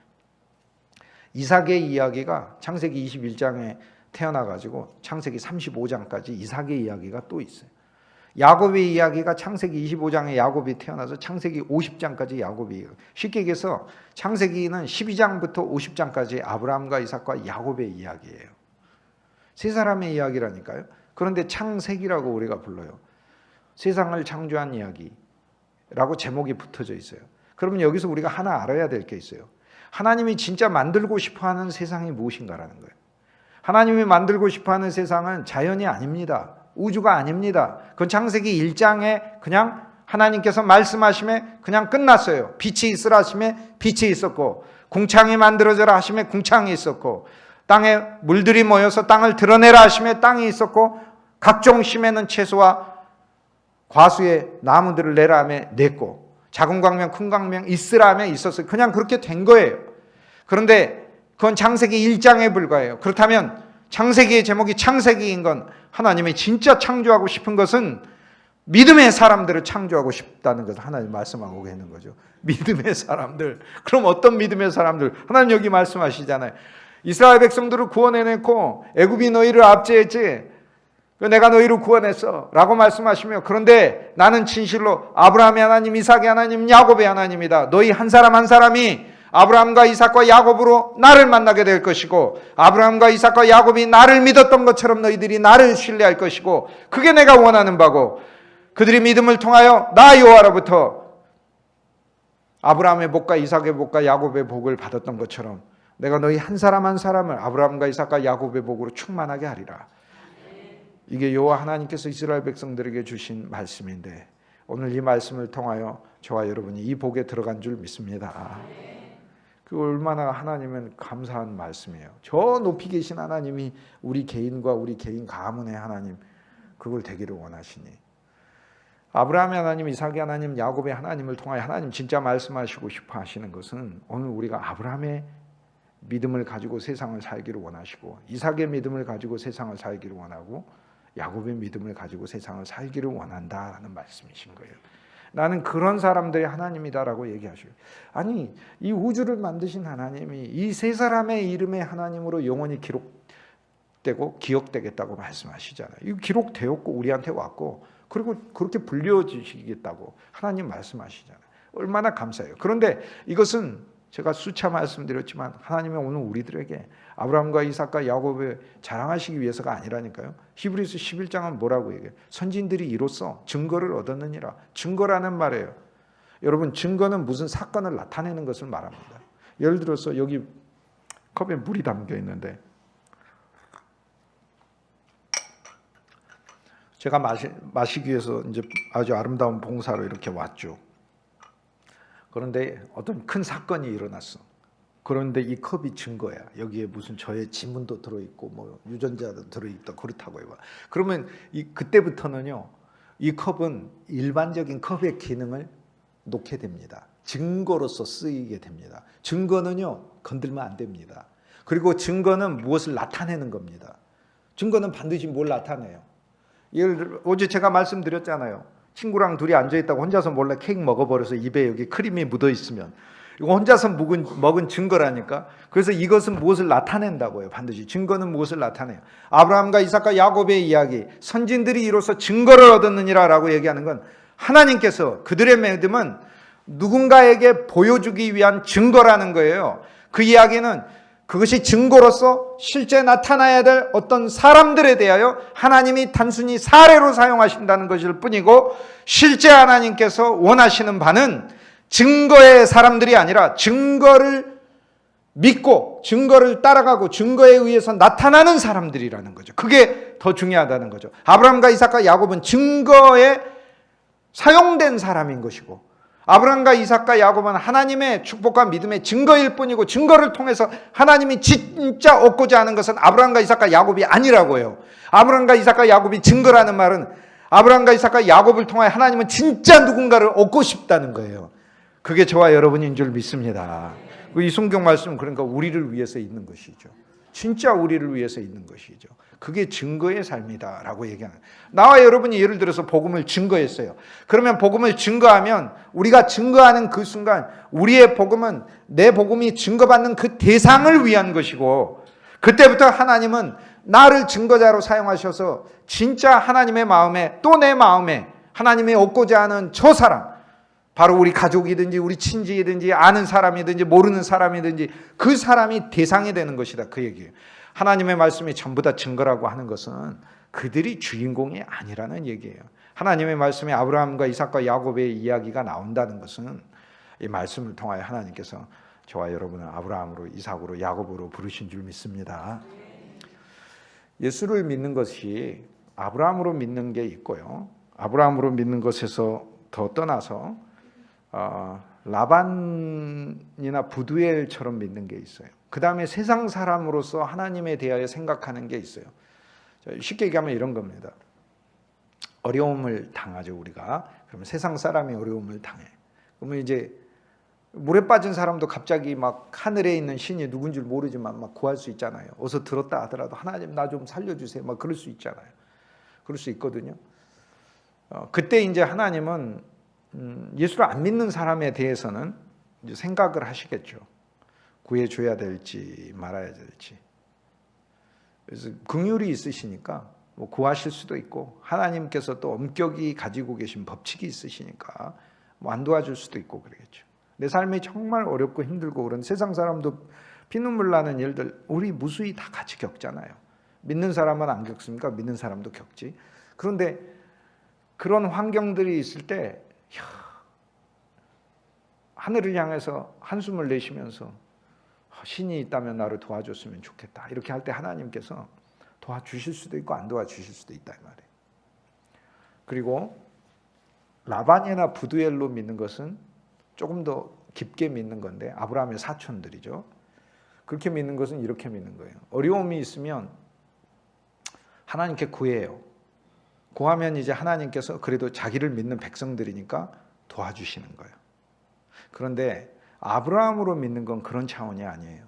이삭의 이야기가 창세기 21장에 태어나가지고 창세기 35장까지 이삭의 이야기가 또 있어요. 야곱의 이야기가 창세기 25장에 야곱이 태어나서 창세기 50장까지 야곱이, 쉽게 얘기해서 창세기는 12장부터 50장까지 아브라함과 이삭과 야곱의 이야기예요. 세 사람의 이야기라니까요. 그런데 창세기라고 우리가 불러요. 세상을 창조한 이야기라고 제목이 붙어져 있어요. 그러면 여기서 우리가 하나 알아야 될 게 있어요. 하나님이 진짜 만들고 싶어하는 세상이 무엇인가라는 거예요. 하나님이 만들고 싶어하는 세상은 자연이 아닙니다. 우주가 아닙니다. 그건 창세기 1장에 그냥 하나님께서 말씀하심에 그냥 끝났어요. 빛이 있으라 하심에 빛이 있었고 궁창이 만들어져라 하심에 궁창이 있었고 땅에 물들이 모여서 땅을 드러내라 하심에 땅이 있었고 각종 심에는 채소와 과수의 나무들을 내라 하며 냈고 작은 광명 큰 광명 있으라 하며 있었어요. 그냥 그렇게 된 거예요. 그런데 그건 창세기 1장에 불과해요. 그렇다면 창세기의 제목이 창세기인 건 하나님이 진짜 창조하고 싶은 것은 믿음의 사람들을 창조하고 싶다는 것을 하나님 말씀하고 계는 거죠. 믿음의 사람들. 그럼 어떤 믿음의 사람들? 하나님 여기 말씀하시잖아요. 이스라엘 백성들을 구원해내고 애굽이 너희를 압제했지. 내가 너희를 구원했어 라고 말씀하시며, 그런데 나는 진실로 아브라함의 하나님, 이삭의 하나님, 야곱의 하나님이다. 너희 한 사람 한 사람이 아브라함과 이삭과 야곱으로 나를 만나게 될 것이고, 아브라함과 이삭과 야곱이 나를 믿었던 것처럼 너희들이 나를 신뢰할 것이고, 그게 내가 원하는 바고, 그들이 믿음을 통하여 나 여호와로부터 아브라함의 복과 이삭의 복과 야곱의 복을 받았던 것처럼 내가 너희 한 사람 한 사람을 아브라함과 이삭과 야곱의 복으로 충만하게 하리라. 이게 여호와 하나님께서 이스라엘 백성들에게 주신 말씀인데, 오늘 이 말씀을 통하여 저와 여러분이 이 복에 들어간 줄 믿습니다. 그 얼마나 하나님은 감사한 말씀이에요. 저 높이 계신 하나님이 우리 개인과 우리 개인 가문의 하나님, 그걸 되기를 원하시니, 아브라함의 하나님, 이삭의 하나님, 야곱의 하나님을 통하여 하나님 진짜 말씀하시고 싶어 하시는 것은, 오늘 우리가 아브라함의 믿음을 가지고 세상을 살기를 원하시고, 이삭의 믿음을 가지고 세상을 살기를 원하고, 야곱의 믿음을 가지고 세상을 살기를 원한다라는 말씀이신 거예요. 나는 그런 사람들의 하나님이다라고 얘기하셔요. 아니, 이 우주를 만드신 하나님이 이 세 사람의 이름의 하나님으로 영원히 기록되고 기억되겠다고 말씀하시잖아요. 이거 기록되었고 우리한테 왔고, 그리고 그렇게 불려주시겠다고 하나님 말씀하시잖아요. 얼마나 감사해요. 그런데 이것은 제가 수차 말씀드렸지만 하나님은 오늘 우리들에게 아브라함과 이삭과 야곱을 자랑하시기 위해서가 아니라니까요. 히브리서 11장은 뭐라고 얘기해요? 선진들이 이로써 증거를 얻었느니라. 증거라는 말이에요. 여러분, 증거는 무슨 사건을 나타내는 것을 말합니다. 예를 들어서 여기 컵에 물이 담겨 있는데, 제가 마시기 위해서 이제 아주 아름다운 봉사로 이렇게 왔죠. 그런데 어떤 큰 사건이 일어났어. 그런데 이 컵이 증거야. 여기에 무슨 저의 지문도 들어있고 뭐 유전자도 들어있다, 그렇다고 해봐. 그러면 그때부터는요, 이 컵은 일반적인 컵의 기능을 놓게 됩니다. 증거로서 쓰이게 됩니다. 증거는요, 건들면 안 됩니다. 그리고 증거는 무엇을 나타내는 겁니다. 증거는 반드시 뭘 나타내요? 어제 제가 말씀드렸잖아요. 친구랑 둘이 앉아있다고 혼자서 몰래 케이크 먹어버려서 입에 여기 크림이 묻어있으면 이거 혼자서 먹은 증거라니까. 그래서 이것은 무엇을 나타낸다고요. 반드시 증거는 무엇을 나타내요. 아브라함과 이삭과 야곱의 이야기, 선진들이 이로써 증거를 얻었느니라 라고 얘기하는 건, 하나님께서 그들의 믿음은 누군가에게 보여주기 위한 증거라는 거예요. 그 이야기는 그것이 증거로서 실제 나타나야 될 어떤 사람들에 대하여 하나님이 단순히 사례로 사용하신다는 것일 뿐이고, 실제 하나님께서 원하시는 바는 증거의 사람들이 아니라 증거를 믿고 증거를 따라가고 증거에 의해서 나타나는 사람들이라는 거죠. 그게 더 중요하다는 거죠. 아브라함과 이삭과 야곱은 증거에 사용된 사람인 것이고, 아브라함과 이삭과 야곱은 하나님의 축복과 믿음의 증거일 뿐이고, 증거를 통해서 하나님이 진짜 얻고자 하는 것은 아브라함과 이삭과 야곱이 아니라고요. 아브라함과 이삭과 야곱이 증거라는 말은 아브라함과 이삭과 야곱을 통하여 하나님은 진짜 누군가를 얻고 싶다는 거예요. 그게 저와 여러분인 줄 믿습니다. 이 성경 말씀은 그러니까 우리를 위해서 있는 것이죠. 진짜 우리를 위해서 있는 것이죠. 그게 증거의 삶이다 라고 얘기하는, 나와 여러분이 예를 들어서 복음을 증거했어요. 그러면 복음을 증거하면, 우리가 증거하는 그 순간 우리의 복음은 내 복음이 증거받는 그 대상을 위한 것이고, 그때부터 하나님은 나를 증거자로 사용하셔서 진짜 하나님의 마음에, 또 내 마음에 하나님이 얻고자 하는 저 사람, 바로 우리 가족이든지 우리 친지이든지 아는 사람이든지 모르는 사람이든지 그 사람이 대상이 되는 것이다, 그 얘기예요. 하나님의 말씀이 전부 다 증거라고 하는 것은 그들이 주인공이 아니라는 얘기예요. 하나님의 말씀에 아브라함과 이삭과 야곱의 이야기가 나온다는 것은 이 말씀을 통하여 하나님께서 저와 여러분을 아브라함으로, 이삭으로, 야곱으로 부르신 줄 믿습니다. 예수를 믿는 것이 아브라함으로 믿는 게 있고요, 아브라함으로 믿는 것에서 더 떠나서 라반이나 부두엘처럼 믿는 게 있어요. 그 다음에 세상 사람으로서 하나님에 대하여 생각하는 게 있어요. 쉽게 얘기하면 이런 겁니다. 어려움을 당하죠, 우리가. 그러면 세상 사람이 어려움을 당해. 그러면 이제 물에 빠진 사람도 갑자기 막 하늘에 있는 신이 누군 줄 모르지만 막 구할 수 있잖아요. 어서 들었다 하더라도 하나님 나 좀 살려주세요, 막 그럴 수 있잖아요. 그럴 수 있거든요. 그때 이제 하나님은 예수를 안 믿는 사람에 대해서는 이제 생각을 하시겠죠. 구해줘야 될지 말아야 될지. 그래서 긍휼이 있으시니까 뭐 구하실 수도 있고, 하나님께서 또 엄격히 가지고 계신 법칙이 있으시니까 뭐 안 도와줄 수도 있고 그러겠죠. 내 삶이 정말 어렵고 힘들고 그런 세상 사람도 피눈물 나는 일들 우리 무수히 다 같이 겪잖아요. 믿는 사람은 안 겪습니까? 믿는 사람도 겪지. 그런데 그런 환경들이 있을 때 하늘을 향해서 한숨을 내쉬면서 신이 있다면 나를 도와줬으면 좋겠다, 이렇게 할 때 하나님께서 도와주실 수도 있고 안 도와주실 수도 있다, 이 말이에요. 그리고 라반이나 부두엘로 믿는 것은 조금 더 깊게 믿는 건데, 아브라함의 사촌들이죠. 그렇게 믿는 것은 이렇게 믿는 거예요. 어려움이 있으면 하나님께 구해요. 구하면 이제 하나님께서 그래도 자기를 믿는 백성들이니까 도와주시는 거예요. 그런데 아브라함으로 믿는 건 그런 차원이 아니에요.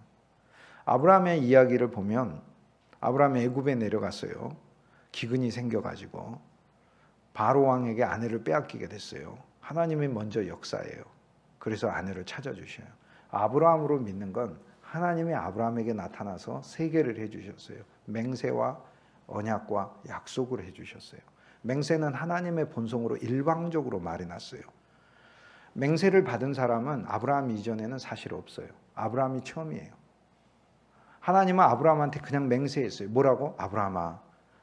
아브라함의 이야기를 보면 아브라함이 애굽에 내려갔어요. 기근이 생겨가지고 바로 왕에게 아내를 빼앗기게 됐어요. 하나님이 먼저 역사해요. 그래서 아내를 찾아주셔요. 아브라함으로 믿는 건 하나님이 아브라함에게 나타나서 세계를 해주셨어요. 맹세와 언약과 약속을 해주셨어요. 맹세는 하나님의 본성으로 일방적으로 말해놨어요. 맹세를 받은 사람은 아브라함 이전에는 사실 없어요. 아브라함이 처음이에요. 하나님은 아브라함한테 그냥 맹세했어요. 뭐라고? 아브라함아,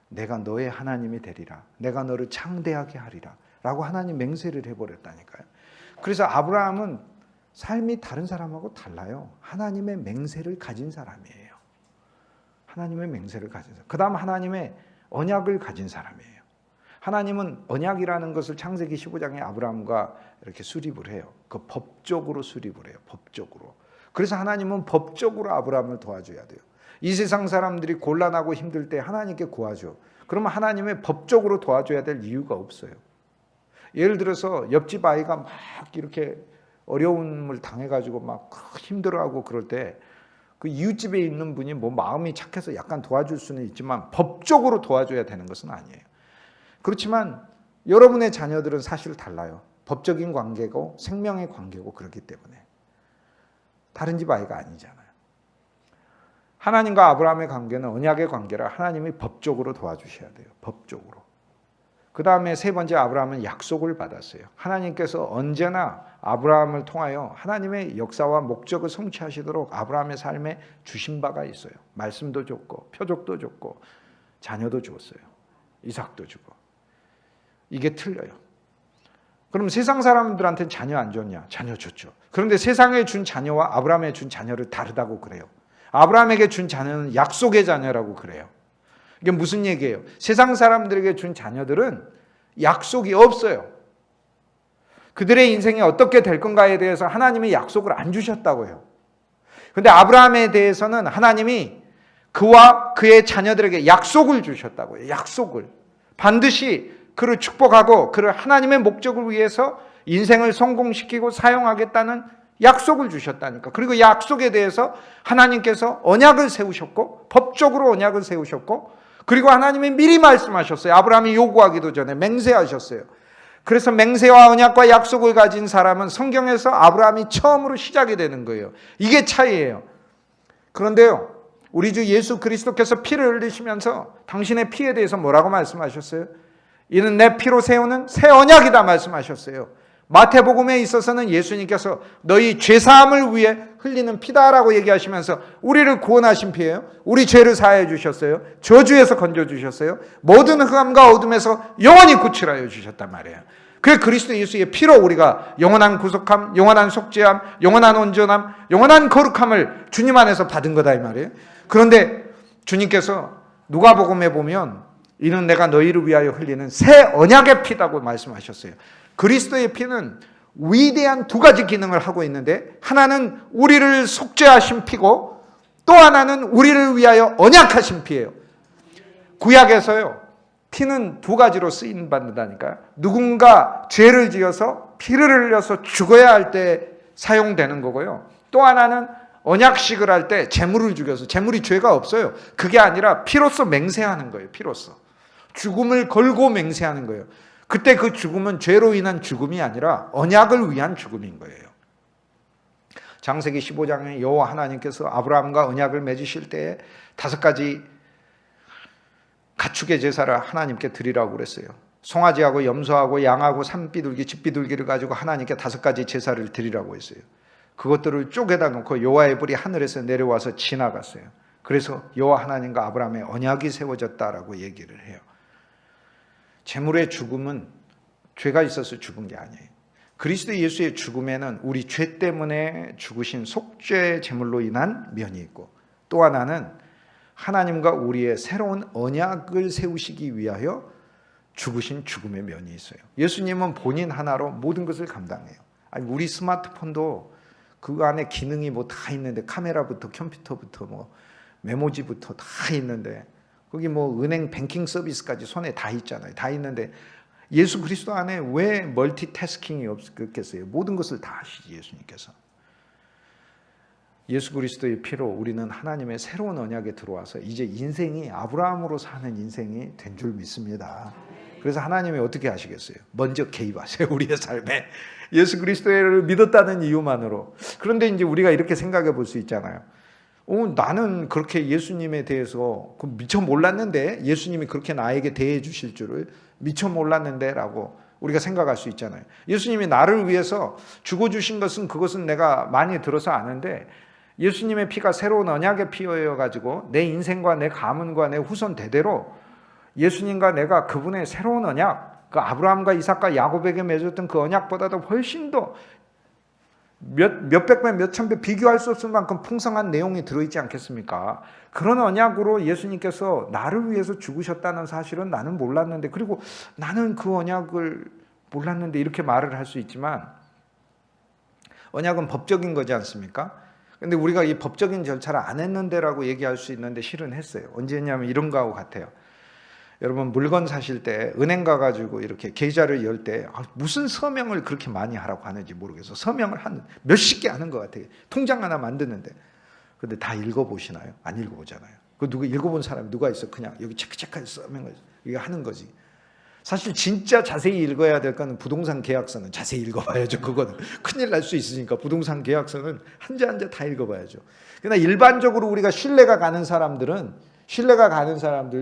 내가 너의 하나님이 되리라. 내가 너를 창대하게 하리라. 라고 하나님 맹세를 해버렸다니까요. 그래서 아브라함은 삶이 다른 사람하고 달라요. 하나님의 맹세를 가진 사람이에요. 하나님의 맹세를 가진 사람. 그 다음 하나님의 언약을 가진 사람이에요. 하나님은 언약이라는 것을 창세기 15장에 아브라함과 이렇게 수립을 해요. 그 법적으로 수립을 해요. 법적으로. 그래서 하나님은 법적으로 아브라함을 도와줘야 돼요. 이 세상 사람들이 곤란하고 힘들 때 하나님께 구하죠. 그러면 하나님의 법적으로 도와줘야 될 이유가 없어요. 예를 들어서 옆집 아이가 막 이렇게 어려움을 당해가지고 막 힘들어하고 그럴 때 그 이웃집에 있는 분이 뭐 마음이 착해서 약간 도와줄 수는 있지만 법적으로 도와줘야 되는 것은 아니에요. 그렇지만 여러분의 자녀들은 사실 달라요. 법적인 관계고 생명의 관계고 그렇기 때문에 다른 집 아이가 아니잖아요. 하나님과 아브라함의 관계는 언약의 관계라 하나님이 법적으로 도와주셔야 돼요. 법적으로. 그 다음에 세 번째, 아브라함은 약속을 받았어요. 하나님께서 언제나 아브라함을 통하여 하나님의 역사와 목적을 성취하시도록 아브라함의 삶에 주신 바가 있어요. 말씀도 줬고 표적도 줬고 자녀도 주었어요. 이삭도 주고. 이게 틀려요. 그럼 세상 사람들한테는 자녀 안 줬냐? 자녀 줬죠. 그런데 세상에 준 자녀와 아브라함에 준 자녀를 다르다고 그래요. 아브라함에게 준 자녀는 약속의 자녀라고 그래요. 이게 무슨 얘기예요? 세상 사람들에게 준 자녀들은 약속이 없어요. 그들의 인생이 어떻게 될 건가에 대해서 하나님이 약속을 안 주셨다고 해요. 그런데 아브라함에 대해서는 하나님이 그와 그의 자녀들에게 약속을 주셨다고 해요. 약속을. 반드시 그를 축복하고 그를 하나님의 목적을 위해서 인생을 성공시키고 사용하겠다는 약속을 주셨다니까. 그리고 약속에 대해서 하나님께서 언약을 세우셨고 법적으로 언약을 세우셨고, 그리고 하나님이 미리 말씀하셨어요. 아브라함이 요구하기도 전에 맹세하셨어요. 그래서 맹세와 언약과 약속을 가진 사람은 성경에서 아브라함이 처음으로 시작이 되는 거예요. 이게 차이예요. 그런데요, 우리 주 예수 그리스도께서 피를 흘리시면서 당신의 피에 대해서 뭐라고 말씀하셨어요? 이는 내 피로 세우는 새 언약이다 말씀하셨어요. 마태복음에 있어서는 예수님께서 너희 죄사함을 위해 흘리는 피다라고 얘기하시면서 우리를 구원하신 피예요. 우리 죄를 사하여 주셨어요. 저주에서 건져주셨어요. 모든 흑암과 어둠에서 영원히 구출하여 주셨단 말이에요. 그 그리스도 예수의 피로 우리가 영원한 구속함, 영원한 속죄함, 영원한 온전함, 영원한 거룩함을 주님 안에서 받은 거다 이 말이에요. 그런데 주님께서 누가복음에 보면 이는 내가 너희를 위하여 흘리는 새 언약의 피다고 말씀하셨어요. 그리스도의 피는 위대한 두 가지 기능을 하고 있는데, 하나는 우리를 속죄하신 피고 또 하나는 우리를 위하여 언약하신 피예요. 구약에서요, 피는 두 가지로 쓰임 받는다니까요. 누군가 죄를 지어서 피를 흘려서 죽어야 할 때 사용되는 거고요. 또 하나는 언약식을 할 때 제물을 죽여서, 제물이 죄가 없어요. 그게 아니라 피로써 맹세하는 거예요. 피로써 죽음을 걸고 맹세하는 거예요. 그때 그 죽음은 죄로 인한 죽음이 아니라 언약을 위한 죽음인 거예요. 창세기 15장에 여호와 하나님께서 아브라함과 언약을 맺으실 때에 5가지 가축의 제사를 하나님께 드리라고 그랬어요. 송아지하고 염소하고 양하고 산비둘기, 집비둘기를 가지고 하나님께 5가지 제사를 드리라고 했어요. 그것들을 쪼개다 놓고 여호와의 불이 하늘에서 내려와서 지나갔어요. 그래서 여호와 하나님과 아브라함의 언약이 세워졌다라고 얘기를 해요. 재물의 죽음은 죄가 있어서 죽은 게 아니에요. 그리스도 예수의 죽음에는 우리 죄 때문에 죽으신 속죄 제물로 인한 면이 있고, 또 하나는 하나님과 우리의 새로운 언약을 세우시기 위하여 죽으신 죽음의 면이 있어요. 예수님은 본인 하나로 모든 것을 감당해요. 아니, 우리 스마트폰도 그 안에 기능이 뭐 다 있는데, 카메라부터 컴퓨터부터 뭐 메모지부터 다 있는데, 거기 뭐 은행 뱅킹 서비스까지 손에 다 있잖아요. 다 있는데 예수 그리스도 안에 왜 멀티태스킹이 없겠어요? 모든 것을 다 하시지 예수님께서. 예수 그리스도의 피로 우리는 하나님의 새로운 언약에 들어와서 이제 인생이 아브라함으로 사는 인생이 된 줄 믿습니다. 그래서 하나님이 어떻게 하시겠어요? 먼저 개입하세요. 우리의 삶에. 예수 그리스도를 믿었다는 이유만으로. 그런데 이제 우리가 이렇게 생각해 볼 수 있잖아요. 나는 그렇게 예수님에 대해서 미처 몰랐는데, 예수님이 그렇게 나에게 대해 주실 줄을 미처 몰랐는데 라고 우리가 생각할 수 있잖아요. 예수님이 나를 위해서 죽어주신 것은 그것은 내가 많이 들어서 아는데, 예수님의 피가 새로운 언약의 피여 가지고 내 인생과 내 가문과 내 후손 대대로 예수님과 내가 그분의 새로운 언약, 그 아브라함과 이삭과 야곱에게 맺었던 그 언약보다도 훨씬 더 몇백 배, 몇천 배 비교할 수 없을 만큼 풍성한 내용이 들어있지 않겠습니까? 그런 언약으로 예수님께서 나를 위해서 죽으셨다는 사실은 나는 몰랐는데, 그리고 나는 그 언약을 몰랐는데 이렇게 말을 할 수 있지만, 언약은 법적인 거지 않습니까? 근데 우리가 이 법적인 절차를 안 했는데라고 얘기할 수 있는데 실은 했어요. 언제 했냐면 이런 거하고 같아요. 여러분, 물건 사실 때 은행 가가지고 이렇게 계좌를 열 때 무슨 서명을 그렇게 많이 하라고 하는지 모르겠어. 서명을 한 몇십 개 하는 것 같아요. 통장 하나 만드는데. 근데 다 읽어보시나요? 안 읽어보잖아요. 그 누구 읽어본 사람이 누가 있어? 그냥 여기 체크체크해서 서명을 이거 하는 거지. 사실 진짜 자세히 읽어야 될 거는 부동산 계약서는 자세히 읽어봐야죠. 그거는 큰일 날 수 있으니까 부동산 계약서는 한자 한자 다 읽어봐야죠. 그러나 일반적으로 우리가 신뢰가 가는 사람들,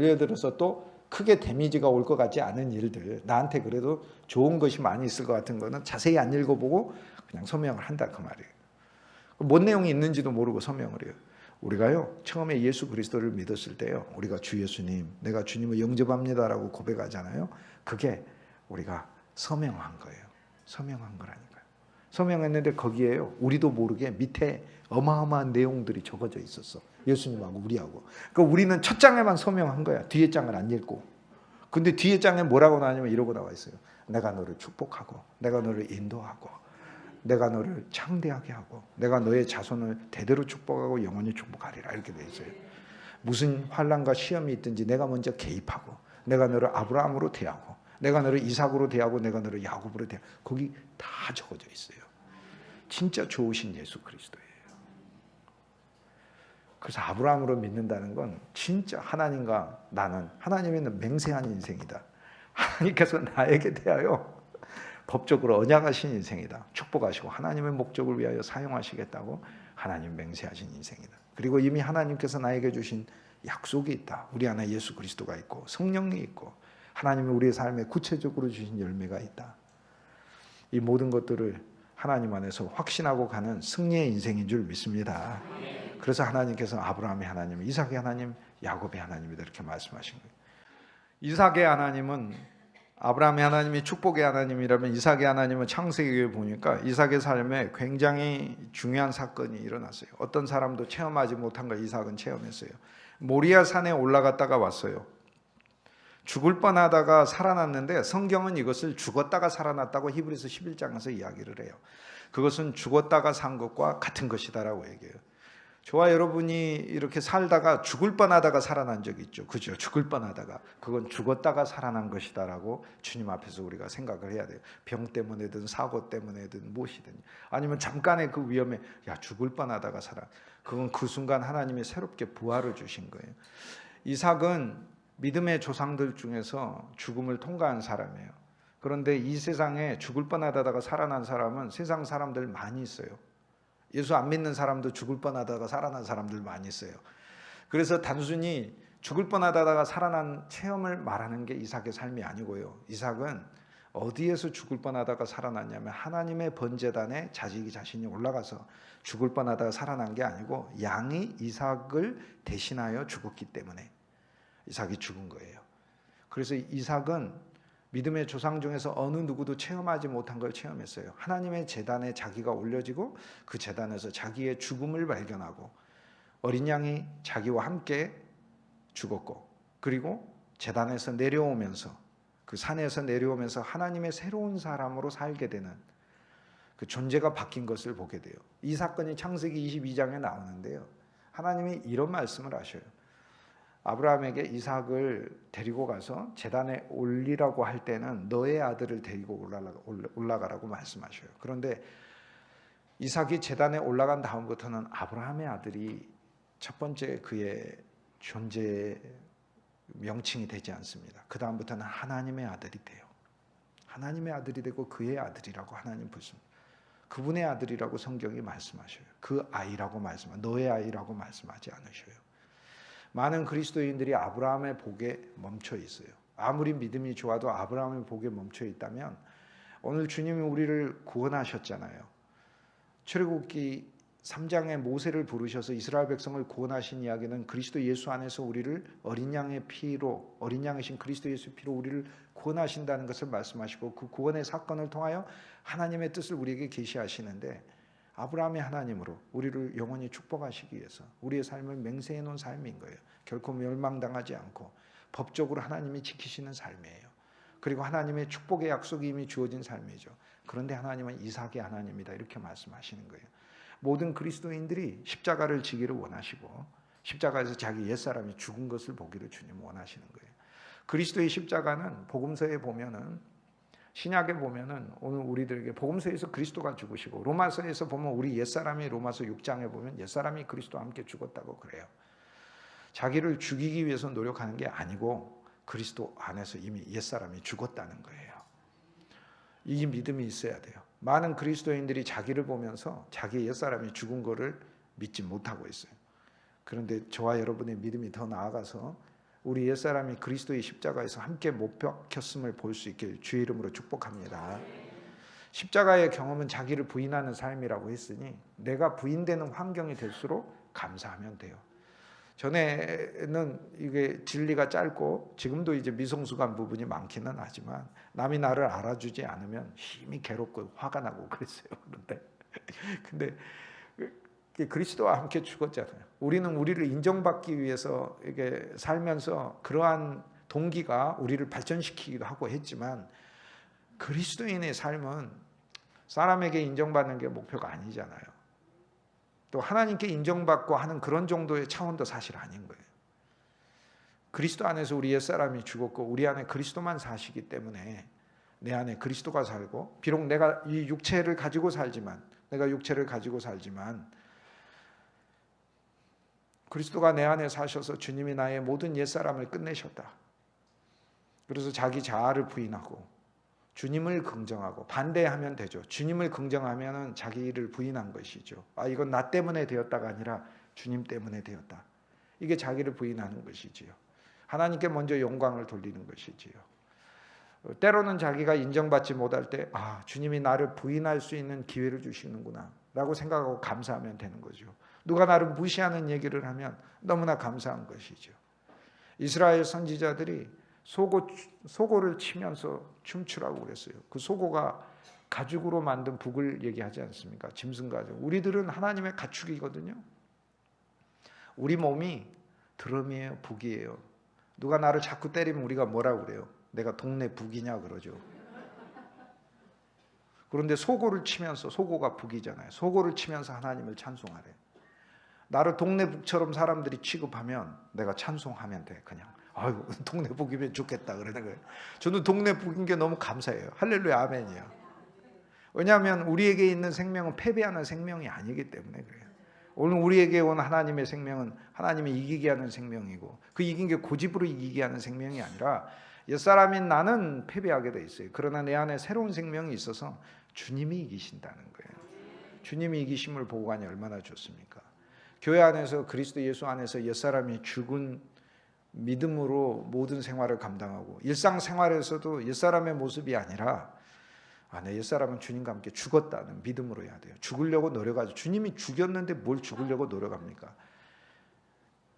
예를 들어서 또 크게 데미지가 올 것 같지 않은 일들, 나한테 그래도 좋은 것이 많이 있을 것 같은 거는 자세히 안 읽어보고 그냥 서명을 한다 그 말이에요. 뭔 내용이 있는지도 모르고 서명을 해요. 우리가요, 처음에 예수 그리스도를 믿었을 때요, 우리가 주 예수님, 내가 주님을 영접합니다라고 고백하잖아요. 그게 우리가 서명한 거예요. 서명한 거라니까요. 서명했는데 거기에요, 우리도 모르게 밑에 어마어마한 내용들이 적어져 있었어. 예수님하고 우리하고. 그러니까 우리는 첫 장에만 서명한 거야. 뒤에 장을 안 읽고. 근데 뒤에 장에 뭐라고 나오냐면 이러고 나와 있어요. 내가 너를 축복하고, 내가 너를 인도하고, 내가 너를 창대하게 하고, 내가 너의 자손을 대대로 축복하고 영원히 축복하리라, 이렇게 돼 있어요. 무슨 환난과 시험이 있든지 내가 먼저 개입하고, 내가 너를 아브라함으로 대하고, 내가 너를 이삭으로 대하고, 내가 너를 야곱으로 대하고, 거기 다 적어져 있어요. 진짜 좋으신 예수 그리스도예요. 그래서 아브라함으로 믿는다는 건 진짜 하나님과 나는, 하나님에는 맹세한 인생이다. 하나님께서 나에게 대하여 법적으로 언약하신 인생이다. 축복하시고 하나님의 목적을 위하여 사용하시겠다고 하나님 맹세하신 인생이다. 그리고 이미 하나님께서 나에게 주신 약속이 있다. 우리 안에 예수 그리스도가 있고 성령이 있고 하나님이 우리의 삶에 구체적으로 주신 열매가 있다. 이 모든 것들을 하나님 안에서 확신하고 가는 승리의 인생인 줄 믿습니다. 그래서 하나님께서 아브라함의 하나님, 이삭의 하나님, 야곱의 하나님이다 이렇게 말씀하신 거예요. 이삭의 하나님은, 아브라함의 하나님이 축복의 하나님이라면 이삭의 하나님은 창세기에 보니까 이삭의 삶에 굉장히 중요한 사건이 일어났어요. 어떤 사람도 체험하지 못한 걸 이삭은 체험했어요. 모리아 산에 올라갔다가 왔어요. 죽을 뻔하다가 살아났는데 성경은 이것을 죽었다가 살아났다고 히브리서 11장에서 이야기를 해요. 그것은 죽었다가 산 것과 같은 것이다라고 얘기해요. 저와 여러분이 이렇게 살다가 죽을 뻔하다가 살아난 적이 있죠. 그죠? 죽을 뻔하다가. 그건 죽었다가 살아난 것이다라고 주님 앞에서 우리가 생각을 해야 돼요. 병 때문에든 사고 때문에든 무엇이든. 아니면 잠깐의 그 위험에 죽을 뻔하다가 살아. 그건 그 순간 하나님이 새롭게 부활을 주신 거예요. 이삭은 믿음의 조상들 중에서 죽음을 통과한 사람이에요. 그런데 이 세상에 죽을 뻔하다가 살아난 사람은 세상 사람들 많이 있어요. 예수 안 믿는 사람도 죽을 뻔하다가 살아난 사람들 많이 있어요. 그래서 단순히 죽을 뻔하다가 살아난 체험을 말하는 게 이삭의 삶이 아니고요. 이삭은 어디에서 죽을 뻔하다가 살아났냐면 하나님의 번제단에 자신이 올라가서 죽을 뻔하다가 살아난 게 아니고 양이 이삭을 대신하여 죽었기 때문에 이삭이 죽은 거예요. 그래서 이삭은 믿음의 조상 중에서 어느 누구도 체험하지 못한 걸 체험했어요. 하나님의 제단에 자기가 올려지고 그 제단에서 자기의 죽음을 발견하고 어린 양이 자기와 함께 죽었고, 그리고 제단에서 내려오면서 그 산에서 내려오면서 하나님의 새로운 사람으로 살게 되는 그 존재가 바뀐 것을 보게 돼요. 이 사건이 창세기 22장에 나오는데요. 하나님이 이런 말씀을 하셔요. 아브라함에게 이삭을 데리고 가서 제단에 올리라고 할 때는 너의 아들을 데리고 올라가라고 말씀하셔요. 그런데 이삭이 제단에 올라간 다음부터는 아브라함의 아들이 첫 번째 그의 존재의 명칭이 되지 않습니다. 그 다음부터는 하나님의 아들이 돼요. 하나님의 아들이 되고 그의 아들이라고 하나님 부릅니다. 그분의 아들이라고 성경이 말씀하셔요. 그 아이라고 너의 아이라고 말씀하지 않으셔요. 많은 그리스도인들이 아브라함의 복에 멈춰 있어요. 아무리 믿음이 좋아도 아브라함의 복에 멈춰 있다면 오늘 주님이 우리를 구원하셨잖아요. 출애굽기 3장에 모세를 부르셔서 이스라엘 백성을 구원하신 이야기는 그리스도 예수 안에서 우리를 어린 양의 피로, 어린 양이신 그리스도 예수 피로 우리를 구원하신다는 것을 말씀하시고 그 구원의 사건을 통하여 하나님의 뜻을 우리에게 계시하시는데 아브라함의 하나님으로 우리를 영원히 축복하시기 위해서 우리의 삶을 맹세해 놓은 삶인 거예요. 결코 멸망당하지 않고 법적으로 하나님이 지키시는 삶이에요. 그리고 하나님의 축복의 약속이 이미 주어진 삶이죠. 그런데 하나님은 이삭의 하나님이다 이렇게 말씀하시는 거예요. 모든 그리스도인들이 십자가를 지기를 원하시고 십자가에서 자기 옛사람이 죽은 것을 보기를 주님 원하시는 거예요. 그리스도의 십자가는 복음서에 보면은 신약에 보면은 오늘 우리들에게 복음서에서 그리스도가 죽으시고 로마서에서 보면 우리 옛사람이 로마서 6장에 보면 옛사람이 그리스도와 함께 죽었다고 그래요. 자기를 죽이기 위해서 노력하는 게 아니고 그리스도 안에서 이미 옛사람이 죽었다는 거예요. 이 믿음이 있어야 돼요. 많은 그리스도인들이 자기를 보면서 자기 옛사람이 죽은 거를 믿지 못하고 있어요. 그런데 저와 여러분의 믿음이 더 나아가서 우리 옛사람이 그리스도의 십자가에서 함께 못 박혔음을 볼 수 있길 주의 이름으로 축복합니다. 십자가의 경험은 자기를 부인하는 삶이라고 했으니 내가 부인되는 환경이 될수록 감사하면 돼요. 전에는 이게 진리가 짧고 지금도 이제 미성숙한 부분이 많기는 하지만 남이 나를 알아주지 않으면 힘이 괴롭고 화가 나고 그랬어요. 근데 그리스도와 함께 죽었잖아요. 우리는 우리를 인정받기 위해서 이게 살면서 그러한 동기가 우리를 발전시키기도 하고 했지만 그리스도인의 삶은 사람에게 인정받는 게 목표가 아니잖아요. 또 하나님께 인정받고 하는 그런 정도의 차원도 사실 아닌 거예요. 그리스도 안에서 우리 옛사람이 죽었고 우리 안에 그리스도만 사시기 때문에 내 안에 그리스도가 살고 비록 내가 이 육체를 가지고 살지만 그리스도가 내 안에 사셔서 주님이 나의 모든 옛사람을 끝내셨다. 그래서 자기 자아를 부인하고 주님을 긍정하고 반대하면 되죠. 주님을 긍정하면 자기를 부인한 것이죠. 이건 나 때문에 되었다가 아니라 주님 때문에 되었다. 이게 자기를 부인하는 것이지요. 하나님께 먼저 영광을 돌리는 것이지요. 때로는 자기가 인정받지 못할 때 주님이 나를 부인할 수 있는 기회를 주시는구나 라고 생각하고 감사하면 되는 거죠. 누가 나를 무시하는 얘기를 하면 너무나 감사한 것이죠. 이스라엘 선지자들이 소고를 치면서 춤추라고 그랬어요. 그 소고가 가죽으로 만든 북을 얘기하지 않습니까? 짐승 가죽. 우리들은 하나님의 가축이거든요. 우리 몸이 드럼이에요, 북이에요. 누가 나를 자꾸 때리면 우리가 뭐라고 그래요? 내가 동네 북이냐 그러죠. 그런데 소고를 치면서 소고가 북이잖아요. 소고를 치면서 하나님을 찬송하래. 나를 동네 북처럼 사람들이 취급하면 내가 찬송하면 돼. 그냥 동네 북이면 좋겠다 그러는 거예요. 저는 동네 북인 게 너무 감사해요. 할렐루야 아멘이요. 왜냐하면 우리에게 있는 생명은 패배하는 생명이 아니기 때문에 그래요. 오늘 우리에게 온 하나님의 생명은 하나님이 이기게 하는 생명이고 그 이긴 게 고집으로 이기게 하는 생명이 아니라 옛사람인 나는 패배하게 돼 있어요. 그러나 내 안에 새로운 생명이 있어서 주님이 이기신다는 거예요. 주님이 이기심을 보고 가니 얼마나 좋습니까? 교회 안에서 그리스도 예수 안에서 옛사람이 죽은 믿음으로 모든 생활을 감당하고 일상생활에서도 옛사람의 모습이 아니라 내 옛사람은 주님과 함께 죽었다는 믿음으로 해야 돼요. 죽으려고 노력하죠. 주님이 죽였는데 뭘 죽으려고 노력합니까?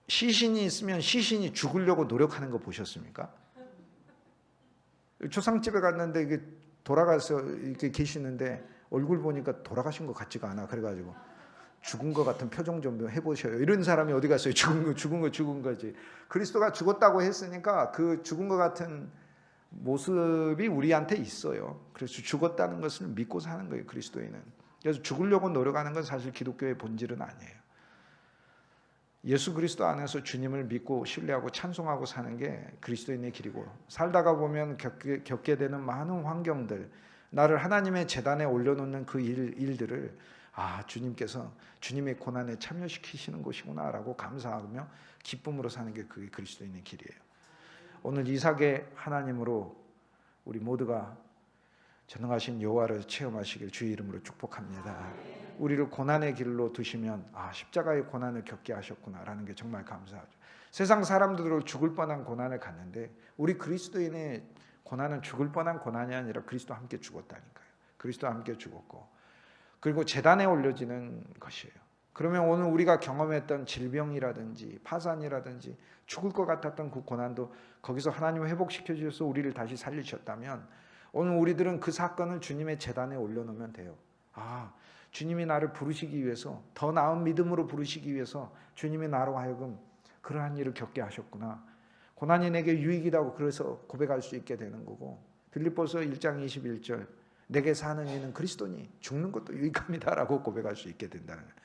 시신이 있으면 시신이 죽으려고 노력하는 거 보셨습니까? 초상집에 갔는데 이게 돌아가서 이렇게 계시는데 얼굴 보니까 돌아가신 것 같지가 않아. 그래가지고 죽은 것 같은 표정 좀 해보셔요. 이런 사람이 어디 갔어요? 죽은 거지. 그리스도가 죽었다고 했으니까 그 죽은 것 같은 모습이 우리한테 있어요. 그래서 죽었다는 것을 믿고 사는 거예요. 그리스도인은. 그래서 죽으려고 노력하는 건 사실 기독교의 본질은 아니에요. 예수 그리스도 안에서 주님을 믿고 신뢰하고 찬송하고 사는 게 그리스도인의 길이고, 살다가 보면 겪게 되는 많은 환경들, 나를 하나님의 제단에 올려놓는 그 일들을 주님께서 주님의 고난에 참여시키시는 것이구나 라고 감사하며 기쁨으로 사는 게 그게 그리스도인의 길이에요. 오늘 이삭의 하나님으로 우리 모두가 전능하신 여호와를 체험하시길 주의 이름으로 축복합니다. 우리를 고난의 길로 두시면 십자가의 고난을 겪게 하셨구나라는 게 정말 감사하죠. 세상 사람들로 죽을 뻔한 고난을 갔는데 우리 그리스도인의 고난은 죽을 뻔한 고난이 아니라 그리스도와 함께 죽었다니까요. 그리스도와 함께 죽었고 그리고 제단에 올려지는 것이에요. 그러면 오늘 우리가 경험했던 질병이라든지 파산이라든지 죽을 것 같았던 그 고난도 거기서 하나님 회복시켜 주셔서 우리를 다시 살리셨다면 오늘 우리들은 그 사건을 주님의 제단에 올려놓으면 돼요. 주님이 나를 부르시기 위해서, 더 나은 믿음으로 부르시기 위해서 주님이 나로 하여금 그러한 일을 겪게 하셨구나. 고난이 내게 유익이라고 그래서 고백할 수 있게 되는 거고, 빌립보서 1장 21절 내게 사는 이는 그리스도니 죽는 것도 유익합니다라고 고백할 수 있게 된다는 거예요.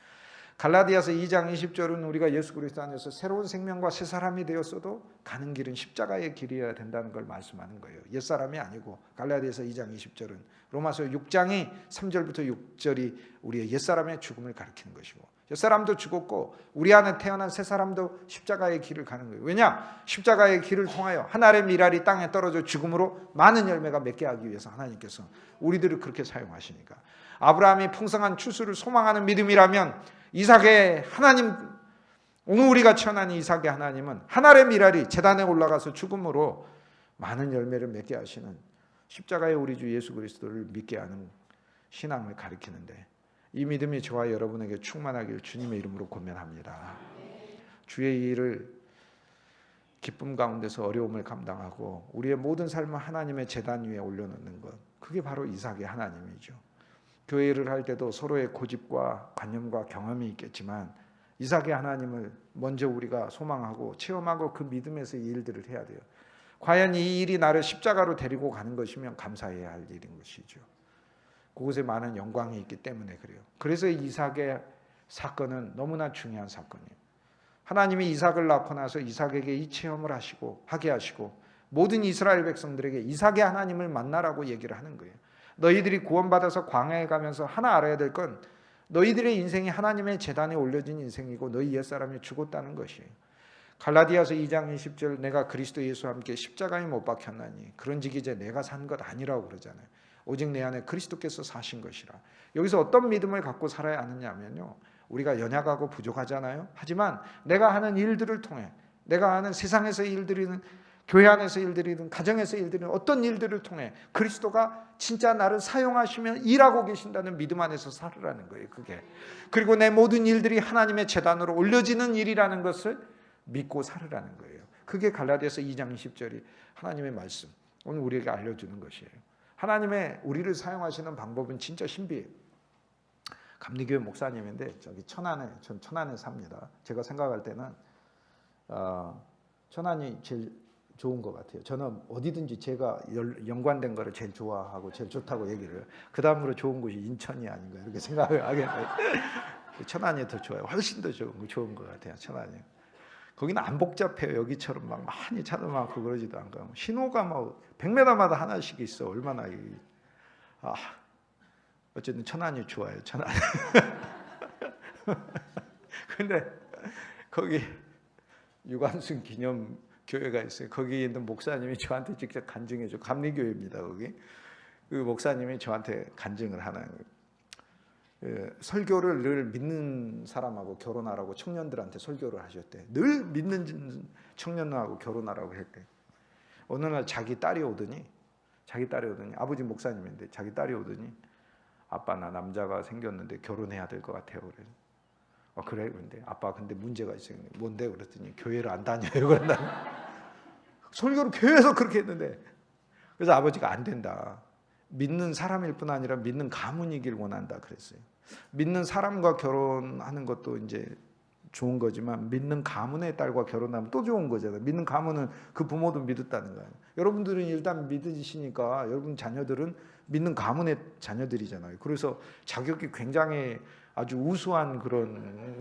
갈라디아서 2장 20절은 우리가 예수 그리스도 안에서 새로운 생명과 새 사람이 되었어도 가는 길은 십자가의 길이어야 된다는 걸 말씀하는 거예요. 옛사람이 아니고. 갈라디아서 2장 20절은 로마서 6장이 3절부터 6절이 우리의 옛사람의 죽음을 가리키는 것이고, 옛사람도 죽었고 우리 안에 태어난 새 사람도 십자가의 길을 가는 거예요. 왜냐? 십자가의 길을 통하여 한 알의 밀알이 땅에 떨어져 죽음으로 많은 열매가 맺게 하기 위해서 하나님께서 우리들을 그렇게 사용하시니까. 아브라함이 풍성한 추수를 소망하는 믿음이라면 이삭의 하나님, 오늘 우리가 체험하는 이삭의 하나님은 한 알의 밀알이 제단에 올라가서 죽음으로 많은 열매를 맺게 하시는 십자가의 우리 주 예수 그리스도를 믿게 하는 신앙을 가리키는데, 이 믿음이 저와 여러분에게 충만하길 주님의 이름으로 권면합니다. 주의 일을 기쁨 가운데서 어려움을 감당하고 우리의 모든 삶을 하나님의 제단 위에 올려놓는 것, 그게 바로 이삭의 하나님이죠. 교회 일을 할 때도 서로의 고집과 관념과 경험이 있겠지만 이삭의 하나님을 먼저 우리가 소망하고 체험하고 그 믿음에서 이 일들을 해야 돼요. 과연 이 일이 나를 십자가로 데리고 가는 것이면 감사해야 할 일인 것이죠. 그곳에 많은 영광이 있기 때문에 그래요. 그래서 이삭의 사건은 너무나 중요한 사건이에요. 하나님이 이삭을 낳고 나서 이삭에게 이 체험을 하게 하시고 모든 이스라엘 백성들에게 이삭의 하나님을 만나라고 얘기를 하는 거예요. 너희들이 구원받아서 광야에 가면서 하나 알아야 될 건 너희들의 인생이 하나님의 제단에 올려진 인생이고 너희 옛사람이 죽었다는 것이에요. 갈라디아서 2장 20절 내가 그리스도 예수와 함께 십자가에 못 박혔나니 그런즉 이제 내가 산 것 아니라고 그러잖아요. 오직 내 안에 그리스도께서 사신 것이라. 여기서 어떤 믿음을 갖고 살아야 하느냐면요, 우리가 연약하고 부족하잖아요. 하지만 내가 하는 일들을 통해, 내가 하는 세상에서 일들이든 교회 안에서 일들이든 가정에서 일들이든 어떤 일들을 통해 그리스도가 진짜 나를 사용하시며 일하고 계신다는 믿음 안에서 살으라는 거예요. 그게. 그리고 내 모든 일들이 하나님의 제단으로 올려지는 일이라는 것을 믿고 살으라는 거예요. 그게 갈라디아서 2장 20절이 하나님의 말씀, 오늘 우리에게 알려주는 것이에요. 하나님의 우리를 사용하시는 방법은 진짜 신비해요. 감리교회 목사님인데 전 천안에 삽니다. 제가 생각할 때는 천안이 제일 좋은 것 같아요. 저는 어디든지 제가 연관된 거를 제일 좋아하고 제일 좋다고 얘기를 해요. 그 다음으로 좋은 곳이 인천이 아닌가 이렇게 생각을 하게 돼요. 천안이 더 좋아요. 훨씬 더 좋은 것 같아요. 천안이. 거기는 안 복잡해요. 여기처럼 막 많이 차도 많고 그러지도 않고 신호가 뭐 100m마다 하나씩 있어. 얼마나 어쨌든 천안이 좋아요. 천안. 근데 거기 유관순 기념 교회가 있어요. 거기 있는 목사님이 저한테 직접 간증해 줘. 감리교회입니다. 거기 그 목사님이 저한테 간증을 하는 거예요. 설교를 늘 믿는 사람하고 결혼하라고 청년들한테 설교를 하셨대. 늘 믿는 청년하고 결혼하라고 했대. 어느 날 자기 딸이 오더니 아버지 목사님인데 자기 딸이 오더니 아빠 나 남자가 생겼는데 결혼해야 될 것 같아요. 그래. 그래. 그런데 아빠 근데 문제가 있어요. 뭔데? 그랬더니 교회를 안 다녀요. 그런다. 설교를 교회에서 그렇게 했는데 그래서 아버지가 안 된다. 믿는 사람일 뿐 아니라 믿는 가문이길 원한다 그랬어요. 믿는 사람과 결혼하는 것도 이제 좋은 거지만 믿는 가문의 딸과 결혼하면 또 좋은 거잖아요. 믿는 가문은 그 부모도 믿었다는 거예요. 여러분들은 일단 믿으시니까 여러분 자녀들은 믿는 가문의 자녀들이잖아요. 그래서 자격이 굉장히 아주 우수한 그런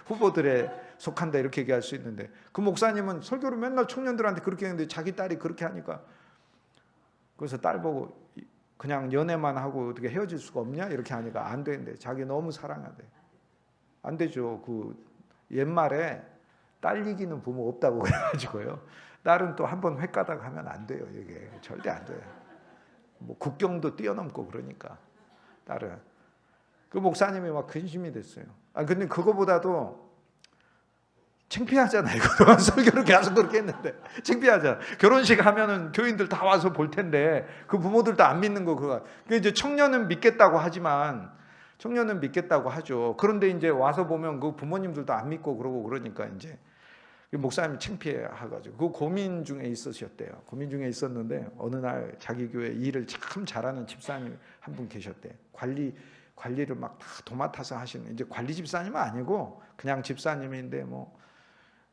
후보들에 속한다 이렇게 얘기할 수 있는데 그 목사님은 설교를 맨날 청년들한테 그렇게 했는데 자기 딸이 그렇게 하니까 그래서 딸 보고 그냥 연애만 하고 어떻게 헤어질 수가 없냐 이렇게 하니까 안 되는데 자기 너무 사랑한대. 안 되죠. 그 옛말에 딸 이기는 부모 없다고 그래가지고요. 딸은 또 한 번 횟가닥 하면 안 돼요. 이게 절대 안 돼요. 뭐 국경도 뛰어넘고 그러니까 딸은 그 목사님이 막 근심이 됐어요. 근데 그거보다도 창피하잖아요. 그동안 설교를 계속 그렇게 했는데 창피하잖아. 결혼식 하면은 교인들 다 와서 볼 텐데 그 부모들도 안 믿는 거 그거. 이제 청년은 믿겠다고 하죠. 그런데 이제 와서 보면 그 부모님들도 안 믿고 그러고 그러니까 이제 목사님이 창피해가지고 그 고민 중에 있으셨대요. 고민 중에 있었는데 어느 날 자기 교회 일을 참 잘하는 집사님 한 분 계셨대. 관리를 막 다 도맡아서 하시는 이제 관리 집사님은 아니고 그냥 집사님인데 뭐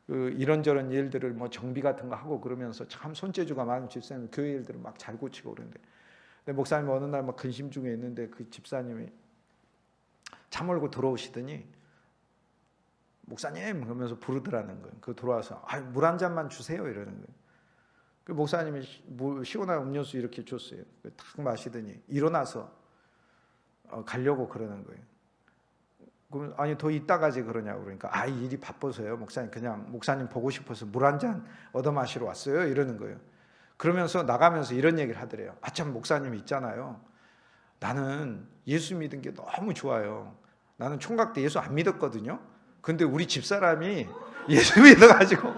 그 이런저런 일들을 뭐 정비 같은 거 하고 그러면서 참 손재주가 많은 집사님 교회 일들을 막 잘 고치고 그러는데 근데 목사님 어느 날 막 근심 중에 있는데 그 집사님이 차 몰고 들어오시더니 목사님 그러면서 부르더라는 거예요. 그 들어와서 물 한 잔만 주세요 이러는 거예요. 그 목사님이 시원한 음료수 이렇게 줬어요. 탁 마시더니 일어나서 가려고 그러는 거예요. 그럼 아니 더 이따 가지 그러냐고 그러니까 일이 바빠서요. 목사님 그냥 목사님 보고 싶어서 물 한 잔 얻어 마시러 왔어요 이러는 거예요. 그러면서 나가면서 이런 얘기를 하더래요. 참 목사님 있잖아요. 나는 예수 믿은 게 너무 좋아요. 나는 총각 때 예수 안 믿었거든요. 근데 우리 집사람이 예수 믿어가지고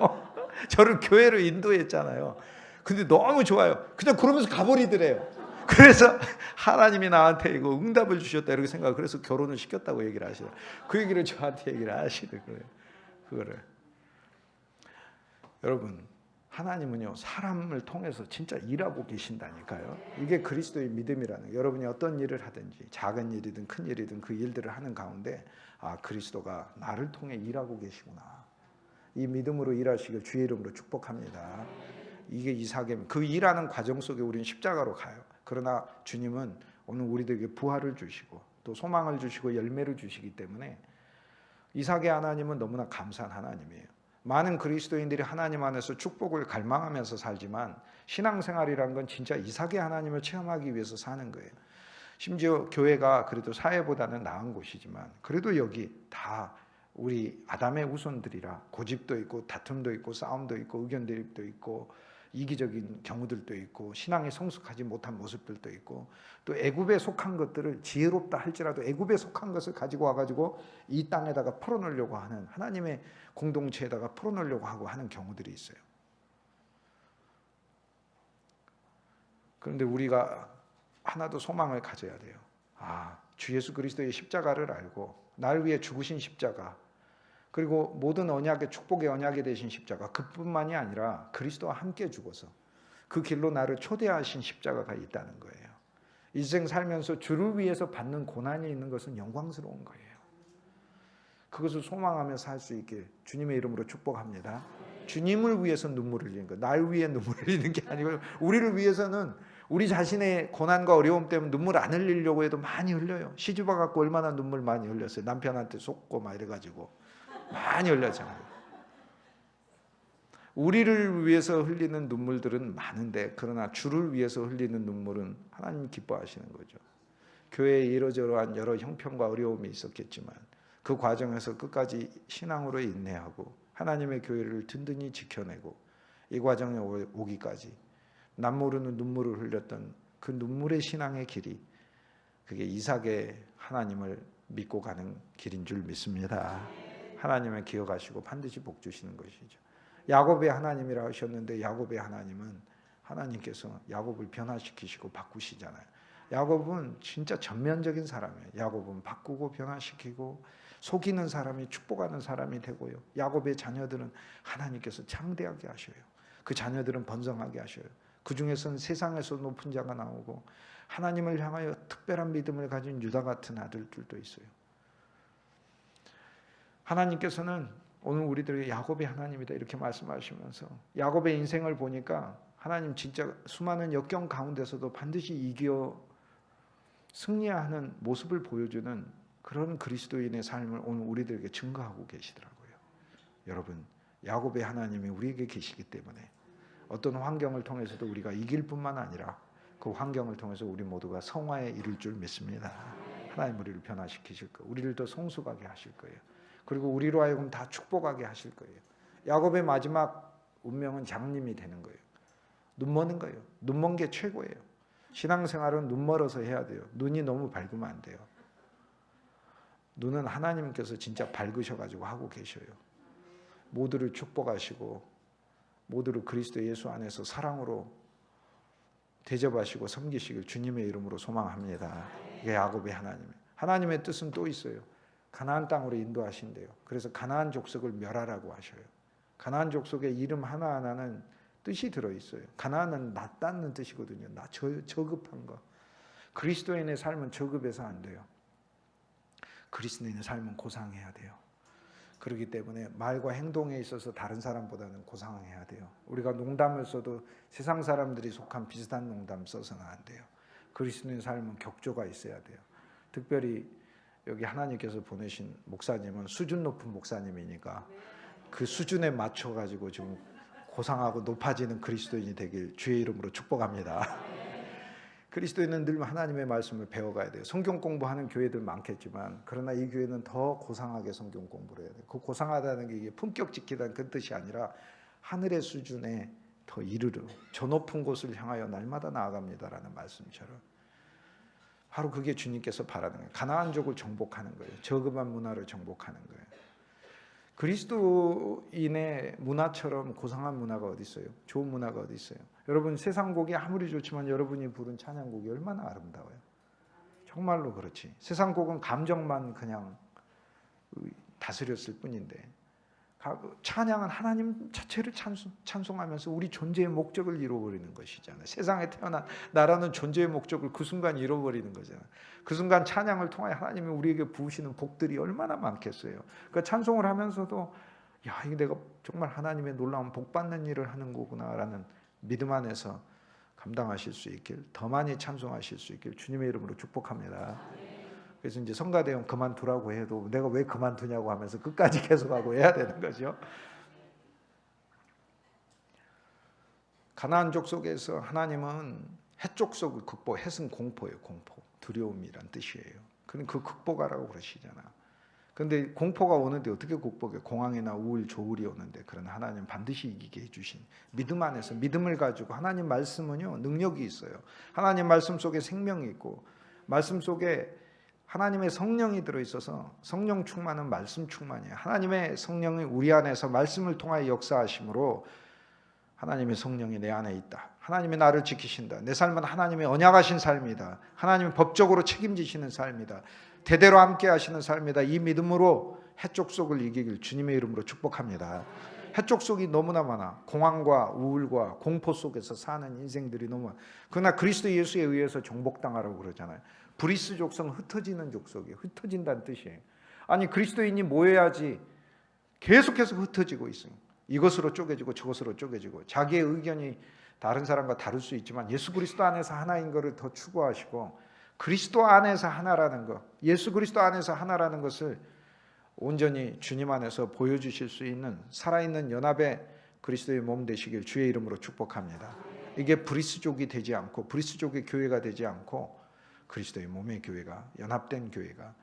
저를 교회로 인도했잖아요. 근데 너무 좋아요. 그냥 그러면서 가버리더래요. 그래서 하나님이 나한테 이거 응답을 주셨다 이렇게 생각. 그래서 결혼을 시켰다고 얘기를 하시더라고요. 그 얘기를 저한테 얘기를 하시더라고요. 그거를 여러분 하나님은요 사람을 통해서 진짜 일하고 계신다니까요. 이게 그리스도의 믿음이라는 거예요. 여러분이 어떤 일을 하든지 작은 일이든 큰 일이든 그 일들을 하는 가운데 그리스도가 나를 통해 일하고 계시구나. 이 믿음으로 일하시길 주의 이름으로 축복합니다. 이게 이삭의 그 일하는 과정 속에 우리는 십자가로 가요. 그러나 주님은 오늘 우리들에게 부활을 주시고 또 소망을 주시고 열매를 주시기 때문에 이삭의 하나님은 너무나 감사한 하나님이에요. 많은 그리스도인들이 하나님 안에서 축복을 갈망하면서 살지만 신앙생활이란 건 진짜 이삭의 하나님을 체험하기 위해서 사는 거예요. 심지어 교회가 그래도 사회보다는 나은 곳이지만 그래도 여기 다 우리 아담의 후손들이라 고집도 있고 다툼도 있고 싸움도 있고 의견 대립도 있고 이기적인 경우들도 있고 신앙이 성숙하지 못한 모습들도 있고 또 애굽에 속한 것들을 지혜롭다 할지라도 애굽에 속한 것을 가지고 와가지고 이 땅에다가 풀어놓으려고 하는 하나님의 공동체에다가 풀어놓으려고 하고 하는 경우들이 있어요. 그런데 우리가 하나도 소망을 가져야 돼요. 주 예수 그리스도의 십자가를 알고 날 위해 죽으신 십자가 그리고 모든 언약의 축복의 언약이 되신 십자가 그뿐만이 아니라 그리스도와 함께 죽어서 그 길로 나를 초대하신 십자가가 있다는 거예요. 인생 살면서 주를 위해서 받는 고난이 있는 것은 영광스러운 거예요. 그것을 소망하며 살 수 있게 주님의 이름으로 축복합니다. 주님을 위해서 눈물을 흘리는 거, 날 위해 눈물을 흘리는 게 아니고 우리를 위해서는 우리 자신의 고난과 어려움 때문에 눈물 안 흘리려고 해도 많이 흘려요. 시집와 갖고 얼마나 눈물 많이 흘렸어요. 남편한테 속고 막 이래가지고 많이 흘렸잖아요. 우리를 위해서 흘리는 눈물들은 많은데 그러나 주를 위해서 흘리는 눈물은 하나님 기뻐하시는 거죠. 교회에 이러저러한 여러 형편과 어려움이 있었겠지만 그 과정에서 끝까지 신앙으로 인내하고 하나님의 교회를 든든히 지켜내고 이 과정에 오기까지 남모르는 눈물을 흘렸던 그 눈물의 신앙의 길이, 그게 이삭의 하나님을 믿고 가는 길인 줄 믿습니다. 하나님을 기억하시고 반드시 복 주시는 것이죠. 야곱의 하나님이라 하셨는데 야곱의 하나님은 하나님께서 야곱을 변화시키시고 바꾸시잖아요. 야곱은 진짜 전면적인 사람이에요. 야곱은 바꾸고 변화시키고 속이는 사람이 축복하는 사람이 되고요. 야곱의 자녀들은 하나님께서 창대하게 하셔요. 그 자녀들은 번성하게 하셔요. 그 중에서는 세상에서 높은 자가 나오고 하나님을 향하여 특별한 믿음을 가진 유다 같은 아들들도 있어요. 하나님께서는 오늘 우리들에게 야곱의 하나님이다 이렇게 말씀하시면서 야곱의 인생을 보니까 하나님 진짜 수많은 역경 가운데서도 반드시 이겨 승리하는 모습을 보여주는 그런 그리스도인의 삶을 오늘 우리들에게 증거하고 계시더라고요. 여러분, 야곱의 하나님이 우리에게 계시기 때문에 어떤 환경을 통해서도 우리가 이길 뿐만 아니라 그 환경을 통해서 우리 모두가 성화에 이를 줄 믿습니다. 하나님 우리를 변화시키실 거예요. 우리를 더 성숙하게 하실 거예요. 그리고 우리로 하여금 다 축복하게 하실 거예요. 야곱의 마지막 운명은 장님이 되는 거예요. 눈 머는 거예요. 눈 먼 게 최고예요. 신앙생활은 눈 멀어서 해야 돼요. 눈이 너무 밝으면 안 돼요. 눈은 하나님께서 진짜 밝으셔가지고 하고 계셔요. 모두를 축복하시고 모두를 그리스도 예수 안에서 사랑으로 대접하시고 섬기시길 주님의 이름으로 소망합니다. 이게 야곱의 하나님이에요. 하나님의 뜻은 또 있어요. 가나안 땅으로 인도하신대요. 그래서 가나안 족속을 멸하라고 하셔요. 가나안 족속의 이름 하나하나는 뜻이 들어있어요. 가나안은 낫다는 뜻이거든요. 저급한 거. 그리스도인의 삶은 저급해서 안 돼요. 그리스도인의 삶은 고상해야 돼요. 그렇기 때문에 말과 행동에 있어서 다른 사람보다는 고상해야 돼요. 우리가 농담을 써도 세상 사람들이 속한 비슷한 농담 써서는 안 돼요. 그리스도인의 삶은 격조가 있어야 돼요. 특별히 여기 하나님께서 보내신 목사님은 수준 높은 목사님이니까 그 수준에 맞춰가지고 좀 고상하고 높아지는 그리스도인이 되길 주의 이름으로 축복합니다. 그리스도인은 늘 하나님의 말씀을 배워가야 돼요. 성경 공부하는 교회들 많겠지만 그러나 이 교회는 더 고상하게 성경 공부를 해야 돼요. 그 고상하다는 게 이게 품격 지키다는 그 뜻이 아니라 하늘의 수준에 더 이르러 저 높은 곳을 향하여 날마다 나아갑니다라는 말씀처럼 바로 그게 주님께서 바라는 거예요. 가나안족을 정복하는 거예요. 저급한 문화를 정복하는 거예요. 그리스도인의 문화처럼 고상한 문화가 어디 있어요? 좋은 문화가 어디 있어요? 여러분 세상 곡이 아무리 좋지만 여러분이 부른 찬양곡이 얼마나 아름다워요. 정말로 그렇지. 세상 곡은 감정만 그냥 다스렸을 뿐인데 찬양은 하나님 자체를 찬송하면서 우리 존재의 목적을 잃어버리는 것이잖아요. 세상에 태어난 나라는 존재의 목적을 그 순간 잃어버리는 거잖아요. 그 순간 찬양을 통하여 하나님이 우리에게 부으시는 복들이 얼마나 많겠어요. 그러니까 찬송을 하면서도 야, 이게 내가 정말 하나님의 놀라운 복 받는 일을 하는 거구나라는 믿음 안에서 감당하실 수 있길, 더 많이 찬송하실 수 있길 주님의 이름으로 축복합니다. 그래서 이제 성가대원 그만두라고 해도 내가 왜 그만두냐고 하면서 끝까지 계속하고 해야 되는 거죠. 가나안 족속에서 하나님은 헷족속을 극복, 헷은 공포예요. 공포, 두려움이란 뜻이에요. 그 극복하라고 그러시잖아. 그런데 공포가 오는데 어떻게 극복해? 공황이나 우울, 조울이 오는데 그러나 하나님 반드시 이기게 해주신 믿음 안에서 믿음을 가지고 하나님 말씀은요 능력이 있어요. 하나님 말씀 속에 생명이 있고 말씀 속에 하나님의 성령이 들어있어서 성령 충만은 말씀 충만이에요. 하나님의 성령이 우리 안에서 말씀을 통하여 역사하심으로 하나님의 성령이 내 안에 있다. 하나님이 나를 지키신다. 내 삶은 하나님의 언약하신 삶이다. 하나님이 법적으로 책임지시는 삶이다. 대대로 함께 하시는 삶이다. 이 믿음으로 해족속을 이기길 주님의 이름으로 축복합니다. 해족속이 너무나 많아. 공황과 우울과 공포 속에서 사는 인생들이 너무 많아. 그러나 그리스도 예수에 의해서 정복당하라고 그러잖아요. 브리스 족속은 흩어지는 족속이에요. 흩어진다는 뜻이에요. 아니 그리스도인이 모여야지 계속해서 흩어지고 있어요. 이것으로 쪼개지고 저것으로 쪼개지고 자기의 의견이 다른 사람과 다를 수 있지만 예수 그리스도 안에서 하나인 것을 더 추구하시고 그리스도 안에서 하나라는 것, 예수 그리스도 안에서 하나라는 것을 온전히 주님 안에서 보여주실 수 있는 살아있는 연합의 그리스도의 몸 되시길 주의 이름으로 축복합니다. 이게 브리스족이 되지 않고 브리스족의 교회가 되지 않고 그리스도의 몸의 교회가 연합된 교회가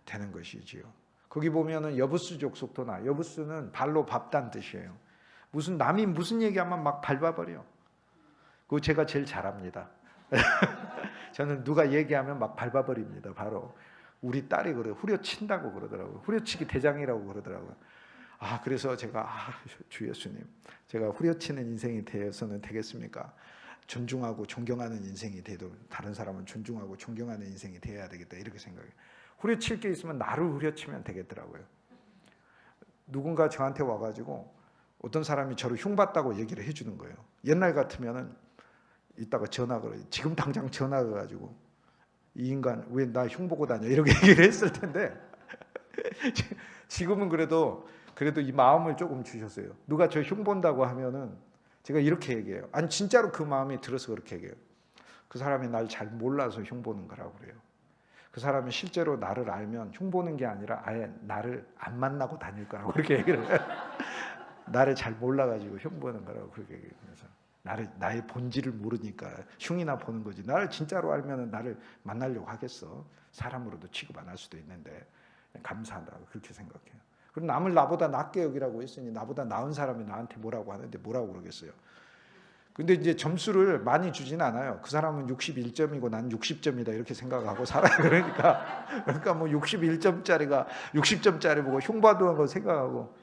되는 것이지요. 거기 보면은 여부스 족속도 나. 여부스는 발로 밟단 뜻이에요. 남이 무슨 얘기하면 막 밟아버려. 그거 제가 제일 잘합니다. 저는 누가 얘기하면 막 밟아버립니다. 바로 우리 딸이 그래 후려친다고 그러더라고요. 후려치기 대장이라고 그러더라고요. 그래서 제가 주 예수님, 제가 후려치는 인생이 되어서는 되겠습니까? 존중하고 존경하는 인생이 돼도 다른 사람은 존중하고 존경하는 인생이 되어야 되겠다 이렇게 생각해요. 후려칠 게 있으면 나를 후려치면 되겠더라고요. 누군가 저한테 와가지고 어떤 사람이 저를 흉봤다고 얘기를 해주는 거예요. 옛날 같으면은 이따가 전화가 지금 당장 전화가 가지고 이 인간 왜 나 흉보고 다녀 이렇게 얘기를 했을 텐데 지금은 그래도 이 마음을 조금 주셨어요. 누가 저 흉본다고 하면은 제가 이렇게 얘기해요. 아니 진짜로 그 마음이 들어서 그렇게 얘기해요. 그 사람이 날 잘 몰라서 흉보는 거라고 그래요. 그 사람이 실제로 나를 알면 흉보는 게 아니라 아예 나를 안 만나고 다닐 거라고 그렇게 얘기를 해요. 나를 잘 몰라가지고 흉보는 거라고 그렇게 얘기해서 나의 본질을 모르니까 흉이나 보는 거지. 나를 진짜로 알면 나를 만나려고 하겠어. 사람으로도 취급 안 할 수도 있는데 감사하다고 그렇게 생각해요. 그럼 남을 나보다 낫게 여기라고 했으니 나보다 나은 사람이 나한테 뭐라고 하는데 뭐라고 그러겠어요. 근데 이제 점수를 많이 주진 않아요. 그 사람은 61점이고 난 60점이다 이렇게 생각하고 살아요. 그러니까 뭐 61점짜리가 60점짜리 보고 흉봐도 거 생각하고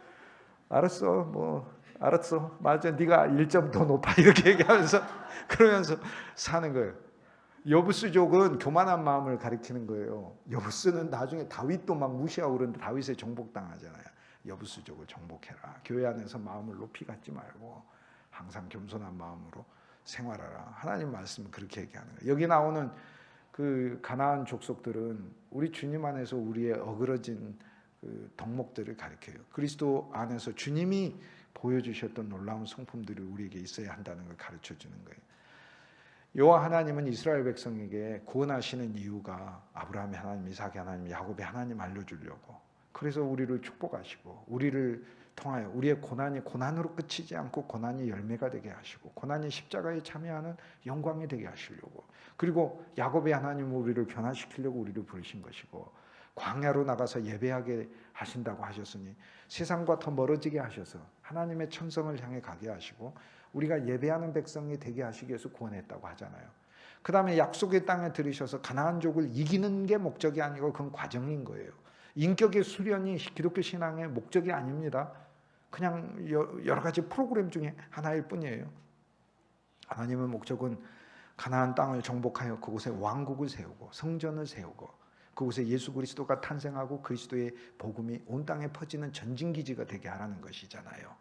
알았어 맞아 네가 1점 더 높아 이렇게 얘기하면서 그러면서 사는 거예요. 여부스족은 교만한 마음을 가리키는 거예요. 여부스는 나중에 다윗도 막 무시하고 그러는데 다윗에 정복당하잖아요. 여부스족을 정복해라. 교회 안에서 마음을 높이 갖지 말고 항상 겸손한 마음으로 생활하라. 하나님 말씀은 그렇게 얘기하는 거예요. 여기 나오는 그 가나안 족속들은 우리 주님 안에서 우리의 어그러진 그 덕목들을 가리켜요. 그리스도 안에서 주님이 보여주셨던 놀라운 성품들이 우리에게 있어야 한다는 걸 가르쳐주는 거예요. 여호와 하나님은 이스라엘 백성에게 구원하시는 이유가 아브라함의 하나님, 이삭의 하나님, 야곱의 하나님 알려주려고. 그래서 우리를 축복하시고 우리를 통하여 우리의 고난이 고난으로 끝이지 않고 고난이 열매가 되게 하시고 고난이 십자가에 참여하는 영광이 되게 하시려고. 그리고 야곱의 하나님은 우리를 변화시키려고 우리를 부르신 것이고 광야로 나가서 예배하게 하신다고 하셨으니 세상과 더 멀어지게 하셔서 하나님의 천성을 향해 가게 하시고 우리가 예배하는 백성이 되게 하시기 위해서 구원했다고 하잖아요. 그 다음에 약속의 땅에 들이셔서 가나안족을 이기는 게 목적이 아니고 그건 과정인 거예요. 인격의 수련이 기독교 신앙의 목적이 아닙니다. 그냥 여러 가지 프로그램 중에 하나일 뿐이에요. 하나님의 목적은 가나안 땅을 정복하여 그곳에 왕국을 세우고 성전을 세우고 그곳에 예수 그리스도가 탄생하고 그리스도의 복음이 온 땅에 퍼지는 전진기지가 되게 하라는 것이잖아요.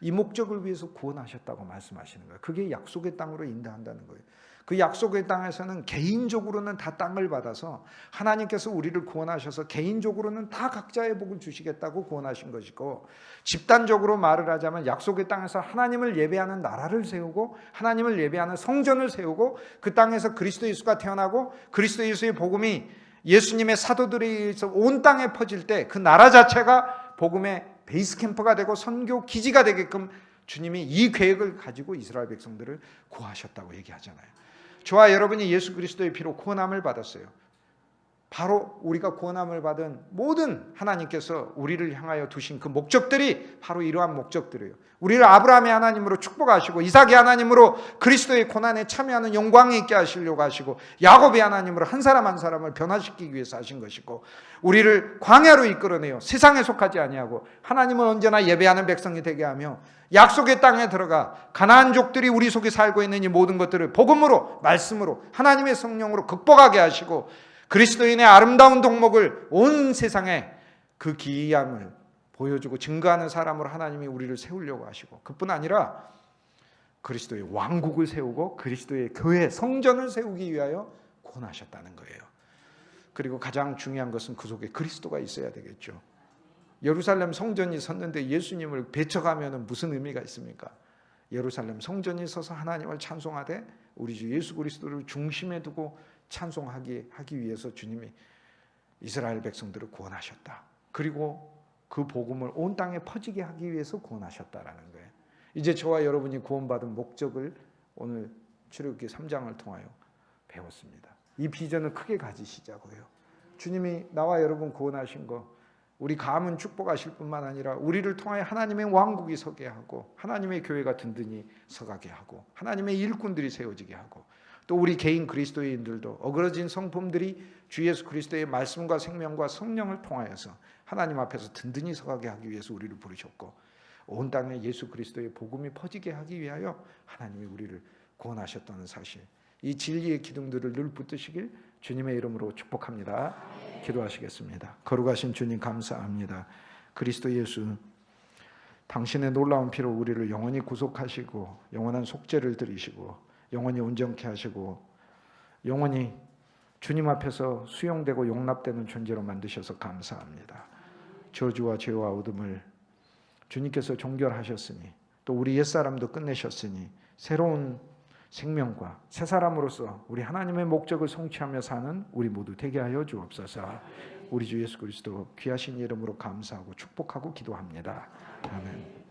이 목적을 위해서 구원하셨다고 말씀하시는 거예요. 그게 약속의 땅으로 인도한다는 거예요. 그 약속의 땅에서는 개인적으로는 다 땅을 받아서 하나님께서 우리를 구원하셔서 개인적으로는 다 각자의 복을 주시겠다고 구원하신 것이고 집단적으로 말을 하자면 약속의 땅에서 하나님을 예배하는 나라를 세우고 하나님을 예배하는 성전을 세우고 그 땅에서 그리스도 예수가 태어나고 그리스도 예수의 복음이 예수님의 사도들에 의해서 온 땅에 퍼질 때 그 나라 자체가 복음의 베이스 캠프가 되고 선교 기지가 되게끔 주님이 이 계획을 가지고 이스라엘 백성들을 구하셨다고 얘기하잖아요. 저와 여러분이 예수 그리스도의 피로 구원함을 받았어요. 바로 우리가 구원함을 받은 모든 하나님께서 우리를 향하여 두신 그 목적들이 바로 이러한 목적들이에요. 우리를 아브라함의 하나님으로 축복하시고 이삭의 하나님으로 그리스도의 고난에 참여하는 영광이 있게 하시려고 하시고 야곱의 하나님으로 한 사람 한 사람을 변화시키기 위해서 하신 것이고 우리를 광야로 이끌어내요. 세상에 속하지 아니하고 하나님은 언제나 예배하는 백성이 되게 하며 약속의 땅에 들어가 가나안족들이 우리 속에 살고 있는 이 모든 것들을 복음으로 말씀으로 하나님의 성령으로 극복하게 하시고 그리스도인의 아름다운 덕목을 온 세상에 그 기이함을 보여주고 증거하는 사람으로 하나님이 우리를 세우려고 하시고 그뿐 아니라 그리스도의 왕국을 세우고 그리스도의 교회 성전을 세우기 위하여 구원하셨다는 거예요. 그리고 가장 중요한 것은 그 속에 그리스도가 있어야 되겠죠. 예루살렘 성전이 섰는데 예수님을 배척하면 무슨 의미가 있습니까? 예루살렘 성전이 서서 하나님을 찬송하되 우리 주 예수 그리스도를 중심에 두고 찬송하기 위해서 주님이 이스라엘 백성들을 구원하셨다. 그리고 그 복음을 온 땅에 퍼지게 하기 위해서 구원하셨다라는 거예요. 이제 저와 여러분이 구원받은 목적을 오늘 출애굽기 3장을 통하여 배웠습니다. 이 비전을 크게 가지시자고요. 주님이 나와 여러분 구원하신 거 우리 가문 축복하실 뿐만 아니라 우리를 통하여 하나님의 왕국이 서게 하고 하나님의 교회가 든든히 서가게 하고 하나님의 일꾼들이 세워지게 하고 또 우리 개인 그리스도인들도 어그러진 성품들이 주 예수 그리스도의 말씀과 생명과 성령을 통하여서 하나님 앞에서 든든히 서가게 하기 위해서 우리를 부르셨고 온 땅에 예수 그리스도의 복음이 퍼지게 하기 위하여 하나님이 우리를 구원하셨다는 사실, 이 진리의 기둥들을 늘 붙드시길 주님의 이름으로 축복합니다. 기도하시겠습니다. 거룩하신 주님 감사합니다. 그리스도 예수 당신의 놀라운 피로 우리를 영원히 구속하시고 영원한 속죄를 들이시고 영원히 온전케 하시고 영원히 주님 앞에서 수용되고 용납되는 존재로 만드셔서 감사합니다. 저주와 죄와 어둠을 주님께서 종결하셨으니 또 우리 옛사람도 끝내셨으니 새로운 생명과 새 사람으로서 우리 하나님의 목적을 성취하며 사는 우리 모두 되게 하여 주옵소서. 우리 주 예수 그리스도 귀하신 이름으로 감사하고 축복하고 기도합니다. 아멘.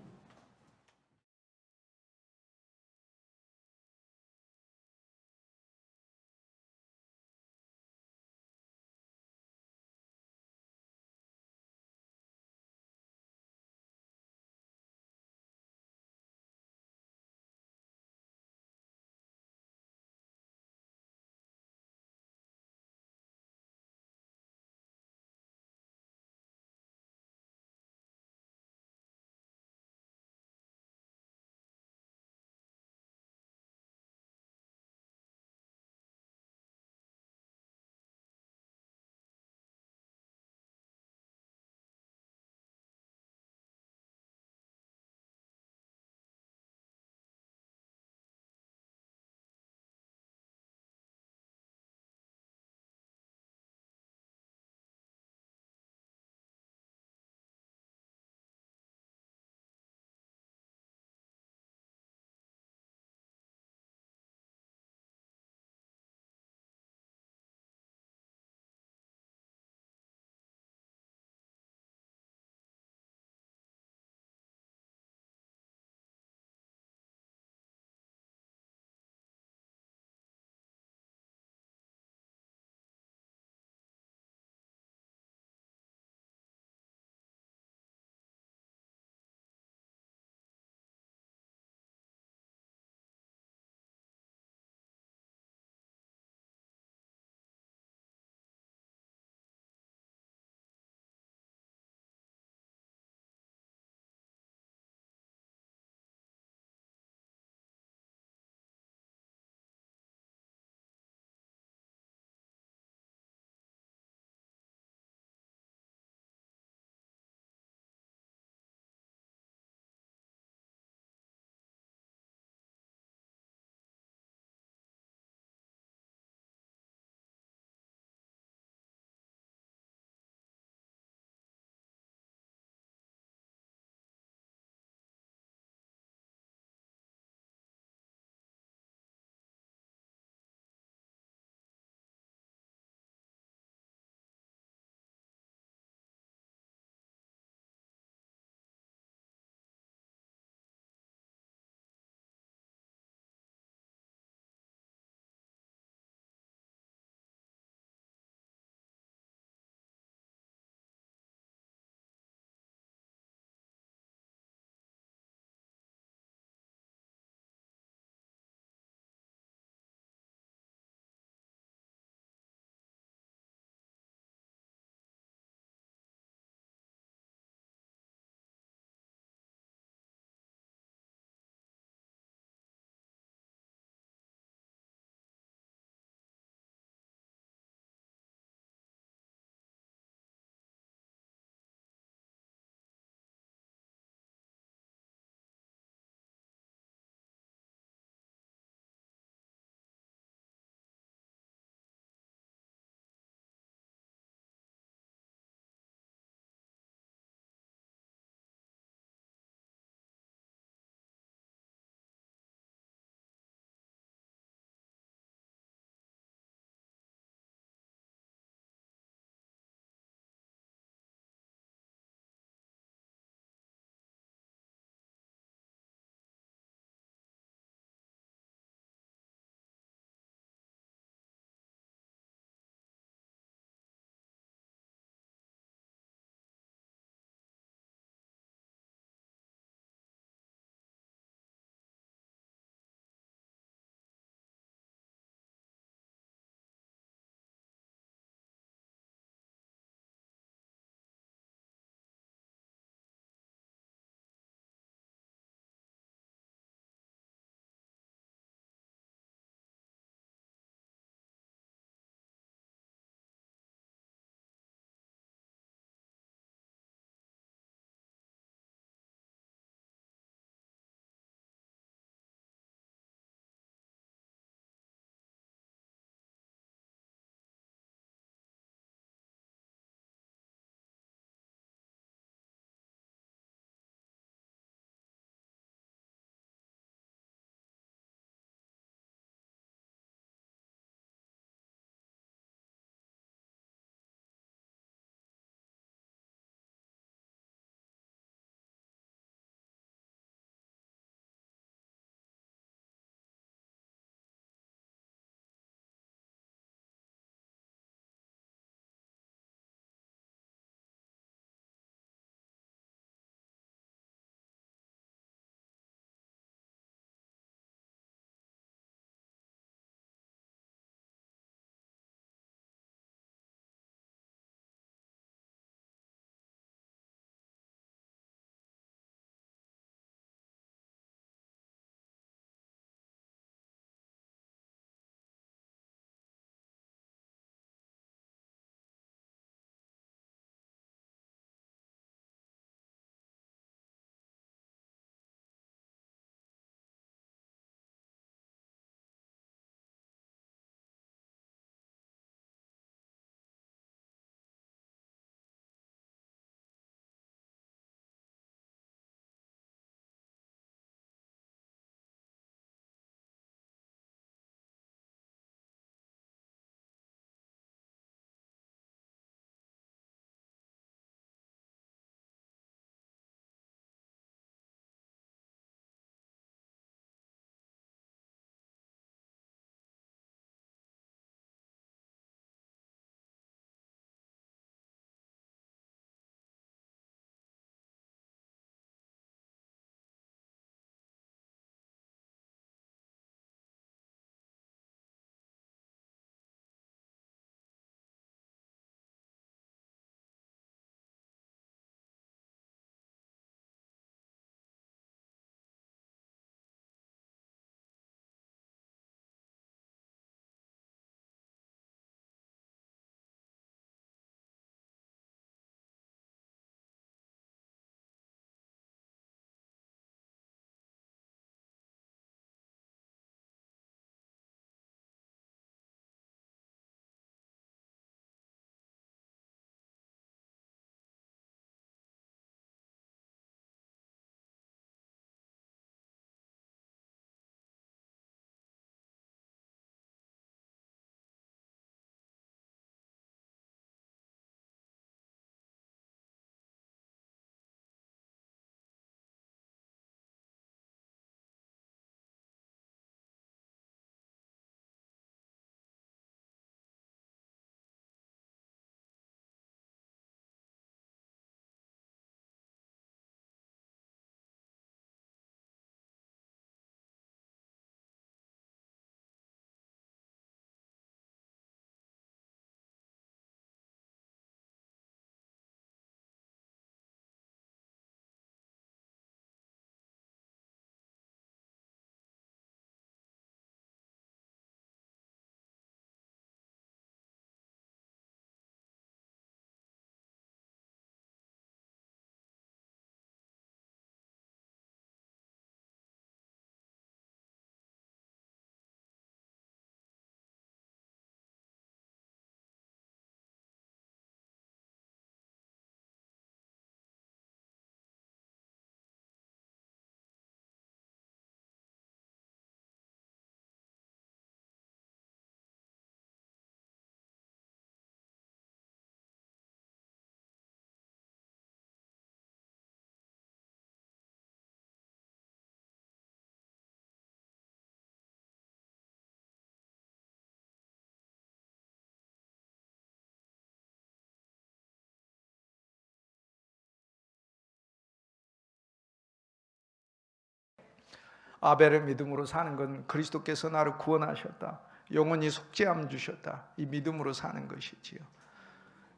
아벨의 믿음으로 사는 건 그리스도께서 나를 구원하셨다, 영원히 속죄함 주셨다, 이 믿음으로 사는 것이지요.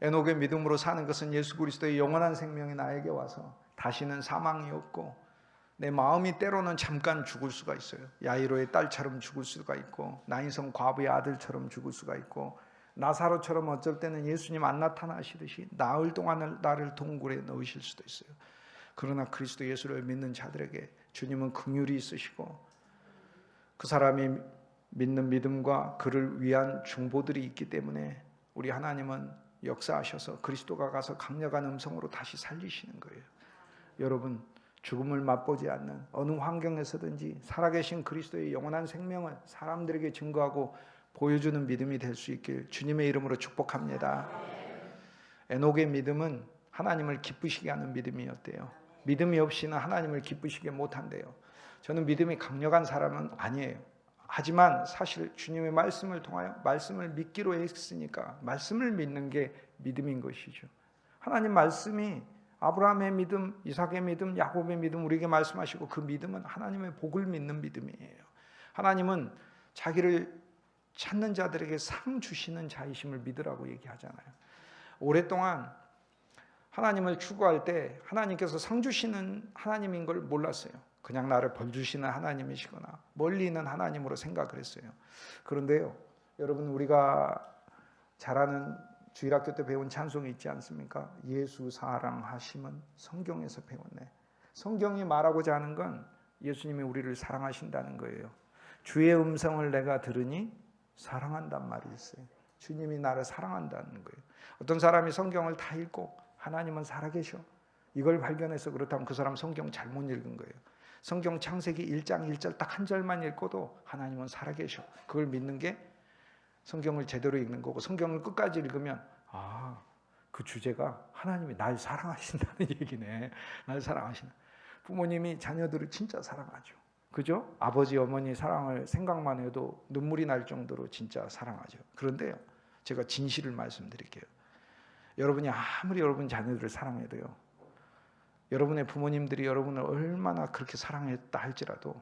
에녹의 믿음으로 사는 것은 예수 그리스도의 영원한 생명이 나에게 와서 다시는 사망이 없고, 내 마음이 때로는 잠깐 죽을 수가 있어요. 야이로의 딸처럼 죽을 수가 있고, 나인성 과부의 아들처럼 죽을 수가 있고, 나사로처럼 어쩔 때는 예수님 안 나타나시듯이 나흘 동안 나를 동굴에 넣으실 수도 있어요. 그러나 그리스도 예수를 믿는 자들에게 주님은 긍휼이 있으시고, 그 사람이 믿는 믿음과 그를 위한 중보들이 있기 때문에 우리 하나님은 역사하셔서 그리스도가 가서 강력한 음성으로 다시 살리시는 거예요. 여러분, 죽음을 맛보지 않는 어느 환경에서든지 살아계신 그리스도의 영원한 생명을 사람들에게 증거하고 보여주는 믿음이 될 수 있길 주님의 이름으로 축복합니다. 에녹의 믿음은 하나님을 기쁘시게 하는 믿음이었대요. 믿음이 없이는 하나님을 기쁘시게 못한대요. 저는 믿음이 강력한 사람은 아니에요. 하지만 사실 주님의 말씀을 통하여 말씀을 믿기로 했으니까 말씀을 믿는 게 믿음인 것이죠. 하나님 말씀이 아브라함의 믿음, 이삭의 믿음, 야곱의 믿음 우리에게 말씀하시고, 그 믿음은 하나님의 복을 믿는 믿음이에요. 하나님은 자기를 찾는 자들에게 상 주시는 자이심을 믿으라고 얘기하잖아요. 오랫동안 하나님을 추구할 때 하나님께서 상 주시는 하나님인 걸 몰랐어요. 그냥 나를 벌 주시는 하나님이시거나 멀리 있는 하나님으로 생각을 했어요. 그런데요, 여러분, 우리가 잘 아는 주일학교 때 배운 찬송이 있지 않습니까? 예수 사랑하심은 성경에서 배웠네. 성경이 말하고자 하는 건 예수님이 우리를 사랑하신다는 거예요. 주의 음성을 내가 들으니 사랑한단 말이 있어요. 주님이 나를 사랑한다는 거예요. 어떤 사람이 성경을 다 읽고 하나님은 살아계셔, 이걸 발견해서 그렇다면 그 사람 성경 잘못 읽은 거예요. 성경 창세기 1장 1절 딱 한 절만 읽고도 하나님은 살아계셔, 그걸 믿는 게 성경을 제대로 읽는 거고, 성경을 끝까지 읽으면 그 주제가 하나님이 날 사랑하신다는 얘기네. 날 사랑하신다. 부모님이 자녀들을 진짜 사랑하죠. 그죠? 아버지 어머니 사랑을 생각만 해도 눈물이 날 정도로 진짜 사랑하죠. 그런데요, 제가 진실을 말씀드릴게요. 여러분이 아무리 여러분 자녀들을 사랑해도요, 여러분의 부모님들이 여러분을 얼마나 그렇게 사랑했다 할지라도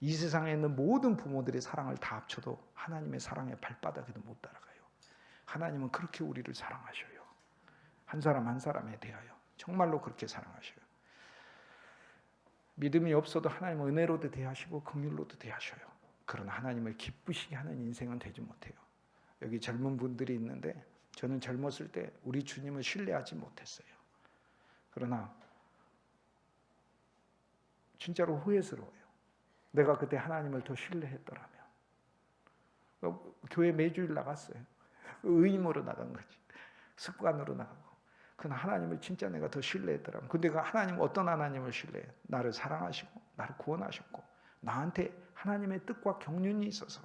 이 세상에 있는 모든 부모들의 사랑을 다 합쳐도 하나님의 사랑의 발바닥에도 못 따라가요. 하나님은 그렇게 우리를 사랑하셔요. 한 사람 한 사람에 대하여 정말로 그렇게 사랑하셔요. 믿음이 없어도 하나님은 은혜로도 대하시고 긍휼로도 대하셔요. 그러나 하나님을 기쁘시게 하는 인생은 되지 못해요. 여기 젊은 분들이 있는데, 저는 젊었을 때 우리 주님을 신뢰하지 못했어요. 그러나 진짜로 후회스러워요. 내가 그때 하나님을 더 신뢰했더라면. 교회 매주일 나갔어요. 의임으로 나간 거지. 습관으로 나가고. 그러나 하나님을 진짜 내가 더 신뢰했더라면. 근데 그 하나님, 어떤 하나님을 신뢰해요? 나를 사랑하시고 나를 구원하셨고 나한테 하나님의 뜻과 경륜이 있어서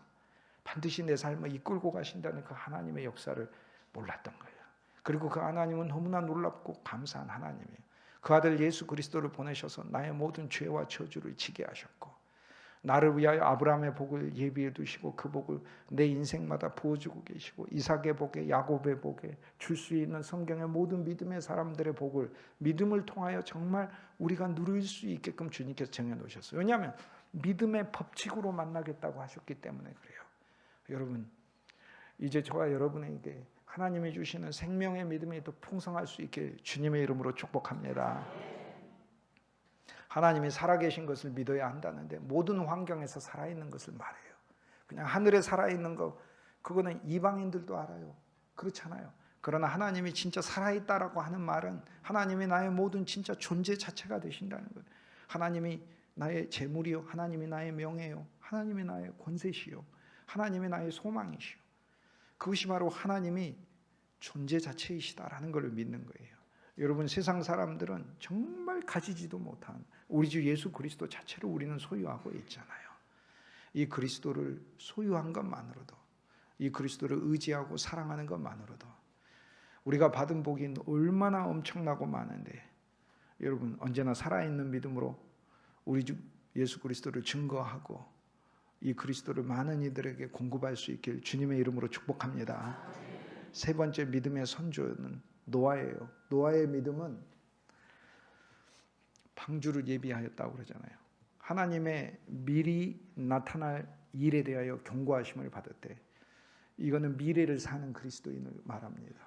반드시 내 삶을 이끌고 가신다는 그 하나님의 역사를 몰랐던 거예요. 그리고 그 하나님은 너무나 놀랍고 감사한 하나님이에요. 그 아들 예수 그리스도를 보내셔서 나의 모든 죄와 저주를 지게 하셨고, 나를 위하여 아브라함의 복을 예비해 두시고 그 복을 내 인생마다 부어주고 계시고, 이삭의 복에 야곱의 복에 줄 수 있는 성경의 모든 믿음의 사람들의 복을 믿음을 통하여 정말 우리가 누릴 수 있게끔 주님께서 정해놓으셨어요. 왜냐하면 믿음의 법칙으로 만나겠다고 하셨기 때문에 그래요. 여러분, 이제 저와 여러분에게 하나님이 주시는 생명의 믿음이 더 풍성할 수 있게 주님의 이름으로 축복합니다. 하나님이 살아계신 것을 믿어야 한다는데 모든 환경에서 살아있는 것을 말해요. 그냥 하늘에 살아있는 거, 그거는 이방인들도 알아요. 그렇잖아요. 그러나 하나님이 진짜 살아있다라고 하는 말은 하나님이 나의 모든 진짜 존재 자체가 되신다는 거예요. 하나님이 나의 재물이요, 하나님이 나의 명예요, 하나님이 나의 권세시요, 하나님이 나의 소망이시요. 그것이 바로 하나님이 존재 자체이시다라는 걸 믿는 거예요. 여러분, 세상 사람들은 정말 가지지도 못한 우리 주 예수 그리스도 자체를 우리는 소유하고 있잖아요. 이 그리스도를 소유한 것만으로도, 이 그리스도를 의지하고 사랑하는 것만으로도 우리가 받은 복이 얼마나 엄청나고 많은데, 여러분, 언제나 살아있는 믿음으로 우리 주 예수 그리스도를 증거하고 이 그리스도를 많은 이들에게 공급할 수 있길 주님의 이름으로 축복합니다. 세 번째 믿음의 선조는 노아예요. 노아의 믿음은 방주를 예비하였다고 그러잖아요. 하나님의 미리 나타날 일에 대하여 경고하심을 받았대. 이거는 미래를 사는 그리스도인을 말합니다.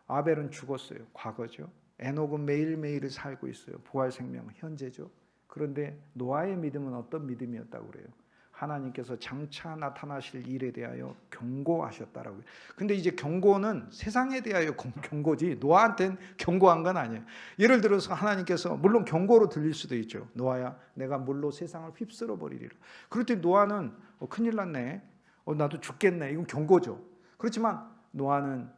아벨은 죽었어요. 과거죠. 에녹은 매일매일을 살고 있어요. 부활 생명, 현재죠. 그런데 노아의 믿음은 어떤 믿음이었다고 그래요? 하나님께서 장차 나타나실 일에 대하여 경고하셨다라고요. 근데 이제 경고는 세상에 대하여 경고지 노아한테는 경고한 건 아니에요. 예를 들어서 하나님께서 물론 경고로 들릴 수도 있죠. 노아야, 내가 물로 세상을 휩쓸어 버리리라. 그럴 때 노아는 큰일 났네. 나도 죽겠네. 이건 경고죠. 그렇지만 노아는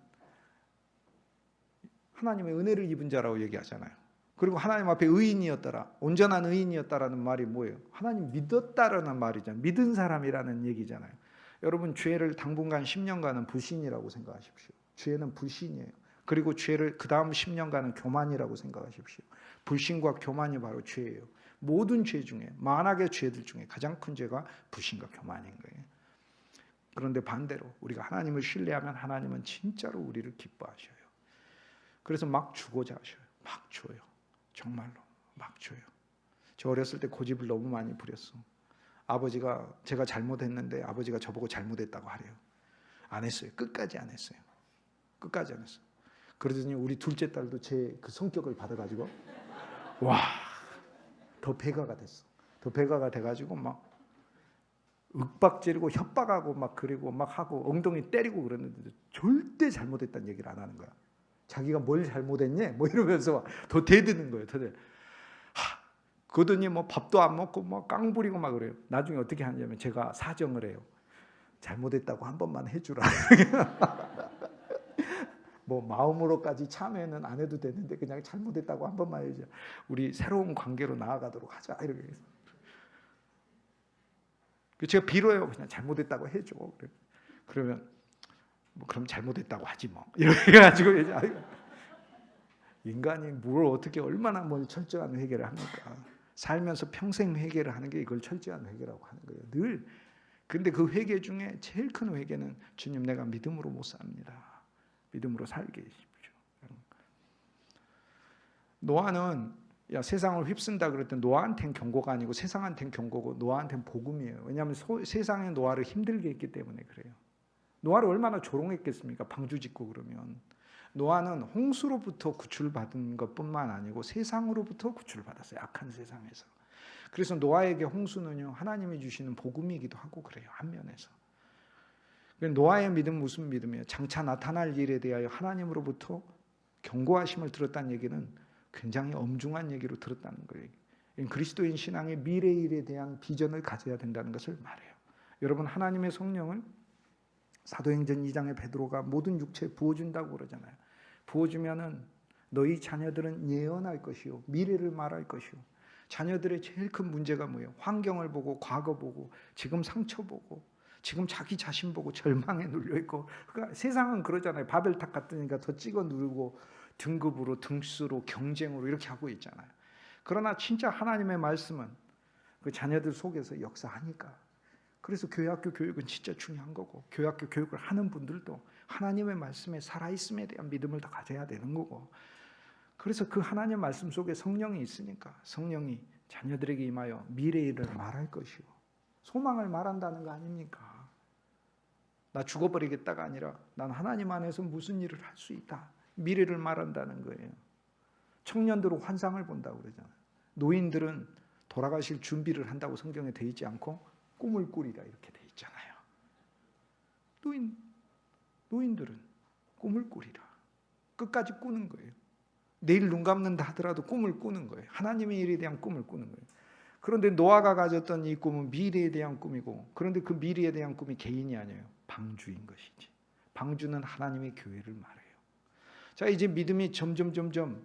하나님의 은혜를 입은 자라고 얘기하잖아요. 그리고 하나님 앞에 의인이었더라. 온전한 의인이었다라는 말이 뭐예요? 하나님 믿었다라는 말이잖아요. 믿은 사람이라는 얘기잖아요. 여러분, 죄를 당분간 10년간은 불신이라고 생각하십시오. 죄는 불신이에요. 그리고 죄를 그 다음 10년간은 교만이라고 생각하십시오. 불신과 교만이 바로 죄예요. 모든 죄 중에, 만악의 죄들 중에 가장 큰 죄가 불신과 교만인 거예요. 그런데 반대로 우리가 하나님을 신뢰하면 하나님은 진짜로 우리를 기뻐하셔요. 그래서 막 주고자 하셔요. 막 줘요. 정말로 막 줘요. 저 어렸을 때 고집을 너무 많이 부렸어. 아버지가 제가 잘못했는데 아버지가 저보고 잘못했다고 하래요. 안 했어요. 끝까지 안 했어요. 끝까지 안 했어요. 그러더니 우리 둘째 딸도 제 그 성격을 받아가지고 와, 더 배가가 됐어. 더 배가가 돼가지고 막 윽박지르고 협박하고 막 그리고 막 하고 엉덩이 때리고 그랬는데 절대 잘못했다는 얘기를 안 하는 거야. 자기가 뭘 잘못했니? 뭐 이러면서 더 대드는 거예요. 그러더니 뭐 밥도 안 먹고 뭐 깡 부리고 막 그래요. 나중에 어떻게 하냐면 제가 사정을 해요. 잘못했다고 한 번만 해주라. 뭐 마음으로까지 참여는 안 해도 되는데 그냥 잘못했다고 한 번만 해줘. 우리 새로운 관계로 나아가도록 하자. 이렇게 해서. 제가 빌어요. 그냥 잘못했다고 해줘. 그러면 뭐 그럼 잘못했다고 하지 뭐. 이렇게 해가지고 이제 인간이 뭘 어떻게 얼마나 뭘 철저한 회개를 합니까? 살면서 평생 회개를 하는 게 이걸 철저한 회개라고 하는 거예요. 늘. 근데 그 회개 중에 제일 큰 회개는 주님 내가 믿음으로 못 삽니다. 믿음으로 살게 해주십시오. 노아는 야 세상을 휩쓴다 그럴 때 노아한테는 경고가 아니고 세상한테는 경고고 노아한테는 복음이에요. 왜냐하면 세상에 노아를 힘들게 했기 때문에 그래요. 노아를 얼마나 조롱했겠습니까? 방주 짓고 그러면. 노아는 홍수로부터 구출받은 것뿐만 아니고 세상으로부터 구출받았어요. 악한 세상에서. 그래서 노아에게 홍수는요 하나님이 주시는 복음이기도 하고 그래요. 한 면에서. 노아의 믿음은 무슨 믿음이에요? 장차 나타날 일에 대하여 하나님으로부터 경고하심을 들었다는 얘기는 굉장히 엄중한 얘기로 들었다는 거예요. 그리스도인 신앙의 미래 일에 대한 비전을 가져야 된다는 것을 말해요. 여러분, 하나님의 성령을 사도행전 2장에 베드로가 모든 육체에 부어준다고 그러잖아요. 부어주면은 너희 자녀들은 예언할 것이요 미래를 말할 것이요. 자녀들의 제일 큰 문제가 뭐예요? 환경을 보고 과거 보고 지금 상처 보고 지금 자기 자신 보고 절망에 눌려있고. 그러니까 세상은 그러잖아요. 바벨탑 같으니까 더 찍어 누르고 등급으로 등수로 경쟁으로 이렇게 하고 있잖아요. 그러나 진짜 하나님의 말씀은 그 자녀들 속에서 역사하니까. 그래서 교회학교 교육은 진짜 중요한 거고 교회학교 교육을 하는 분들도 하나님의 말씀에 살아있음에 대한 믿음을 다 가져야 되는 거고. 그래서 그 하나님의 말씀 속에 성령이 있으니까 성령이 자녀들에게 임하여 미래의 일을 말할 것이고 소망을 말한다는 거 아닙니까? 나 죽어버리겠다가 아니라 난 하나님 안에서 무슨 일을 할 수 있다. 미래를 말한다는 거예요. 청년들은 환상을 본다고 그러잖아요. 노인들은 돌아가실 준비를 한다고 성경에 돼 있지 않고 꿈을 꾸리라 이렇게 돼 있잖아요. 노인들은 꿈을 꾸리라. 끝까지 꾸는 거예요. 내일 눈 감는다 하더라도 꿈을 꾸는 거예요. 하나님의 일에 대한 꿈을 꾸는 거예요. 그런데 노아가 가졌던 이 꿈은 미래에 대한 꿈이고, 그런데 그 미래에 대한 꿈이 개인이 아니에요. 방주인 것이지. 방주는 하나님의 교회를 말해요. 자, 이제 믿음이 점점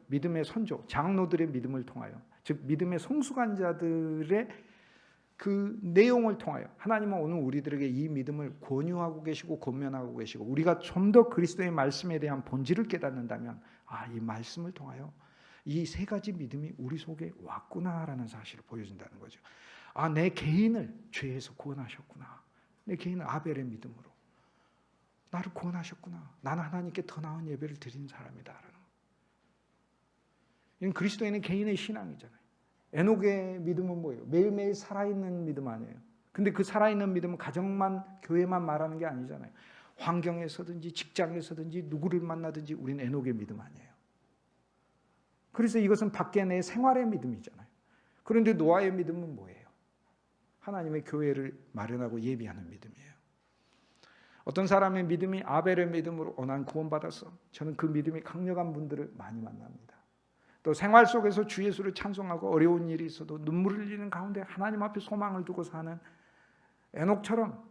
믿음의 선조, 장로들의 믿음을 통하여, 즉 믿음의 성수관자들의 그 내용을 통하여 하나님은 오늘 우리들에게 이 믿음을 권유하고 계시고 권면하고 계시고, 우리가 좀 더 그리스도의 말씀에 대한 본질을 깨닫는다면 이 말씀을 통하여 이 세 가지 믿음이 우리 속에 왔구나라는 사실을 보여준다는 거죠. 내 개인을 죄에서 구원하셨구나. 내 개인은 아벨의 믿음으로 나를 구원하셨구나. 나는 하나님께 더 나은 예배를 드린 사람이다. 이건 그리스도인의 개인의 신앙이잖아요. 에녹의 믿음은 뭐예요? 매일매일 살아있는 믿음 아니에요? 근데 그 살아있는 믿음은 가정만, 교회만 말하는 게 아니잖아요. 환경에서든지 직장에서든지 누구를 만나든지 우리는 에녹의 믿음 아니에요. 그래서 이것은 밖에 내 생활의 믿음이잖아요. 그런데 노아의 믿음은 뭐예요? 하나님의 교회를 마련하고 예비하는 믿음이에요. 어떤 사람의 믿음이 아벨의 믿음으로 난 구원받았어. 저는 그 믿음이 강력한 분들을 많이 만납니다. 또 생활 속에서 주 예수를 찬송하고 어려운 일이 있어도 눈물을 흘리는 가운데 하나님 앞에 소망을 두고 사는 에녹처럼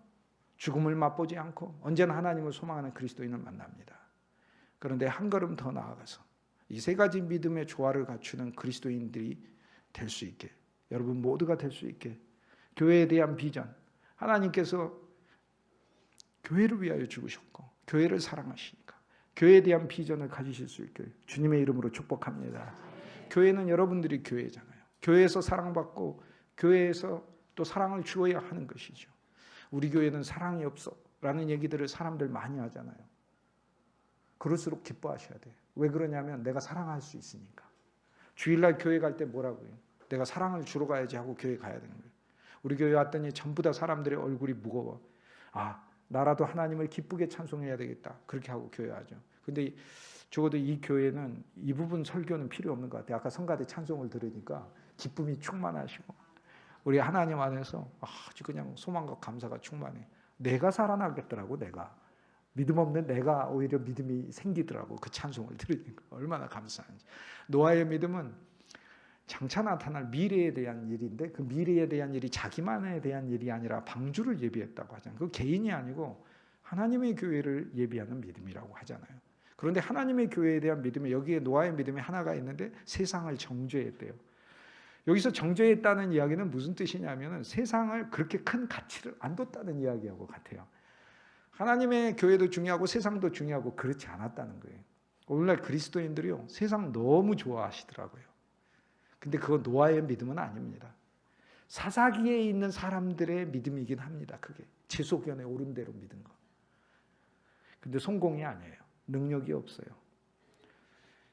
죽음을 맛보지 않고 언제나 하나님을 소망하는 그리스도인을 만납니다. 그런데 한 걸음 더 나아가서 이 세 가지 믿음의 조화를 갖추는 그리스도인들이 될 수 있게, 여러분 모두가 될 수 있게 교회에 대한 비전, 하나님께서 교회를 위하여 죽으셨고 교회를 사랑하시니까 교회에 대한 비전을 가지실 수 있게 주님의 이름으로 축복합니다. 교회는 여러분들이 교회잖아요. 교회에서 사랑받고 교회에서 또 사랑을 주어야 하는 것이죠. 우리 교회는 사랑이 없어 라는 얘기들을 사람들 많이 하잖아요. 그럴수록 기뻐하셔야 돼요. 왜 그러냐면 내가 사랑할 수 있으니까. 주일날 교회 갈 때 뭐라고요? 내가 사랑을 주러 가야지 하고 교회 가야 되는 거예요. 우리 교회 왔더니 전부 다 사람들의 얼굴이 무거워. 나라도 하나님을 기쁘게 찬송해야 되겠다. 그렇게 하고 교회 하죠. 근데 적어도 이 교회는 이 부분 설교는 필요 없는 것 같아요. 아까 성가대 찬송을 들으니까 기쁨이 충만하시고 우리 하나님 안에서 아주 그냥 소망과 감사가 충만해. 내가 살아나겠더라고. 내가 믿음 없는 내가 오히려 믿음이 생기더라고. 그 찬송을 들으니까 얼마나 감사한지. 노아의 믿음은 장차 나타날 미래에 대한 일인데 그 미래에 대한 일이 자기만에 대한 일이 아니라 방주를 예비했다고 하잖아요. 그 개인이 아니고 하나님의 교회를 예비하는 믿음이라고 하잖아요. 그런데 하나님의 교회에 대한 믿음이 여기에 노아의 믿음이 하나가 있는데 세상을 정죄했대요. 여기서 정죄했다는 이야기는 무슨 뜻이냐면 세상을 그렇게 큰 가치를 안 뒀다는 이야기하고 같아요. 하나님의 교회도 중요하고 세상도 중요하고 그렇지 않았다는 거예요. 오늘날 그리스도인들이요 세상 너무 좋아하시더라고요. 근데 그건 노아의 믿음은 아닙니다. 사사기에 있는 사람들의 믿음이긴 합니다. 그게 제소견에 오른 대로 믿은 거. 근데 성공이 아니에요. 능력이 없어요.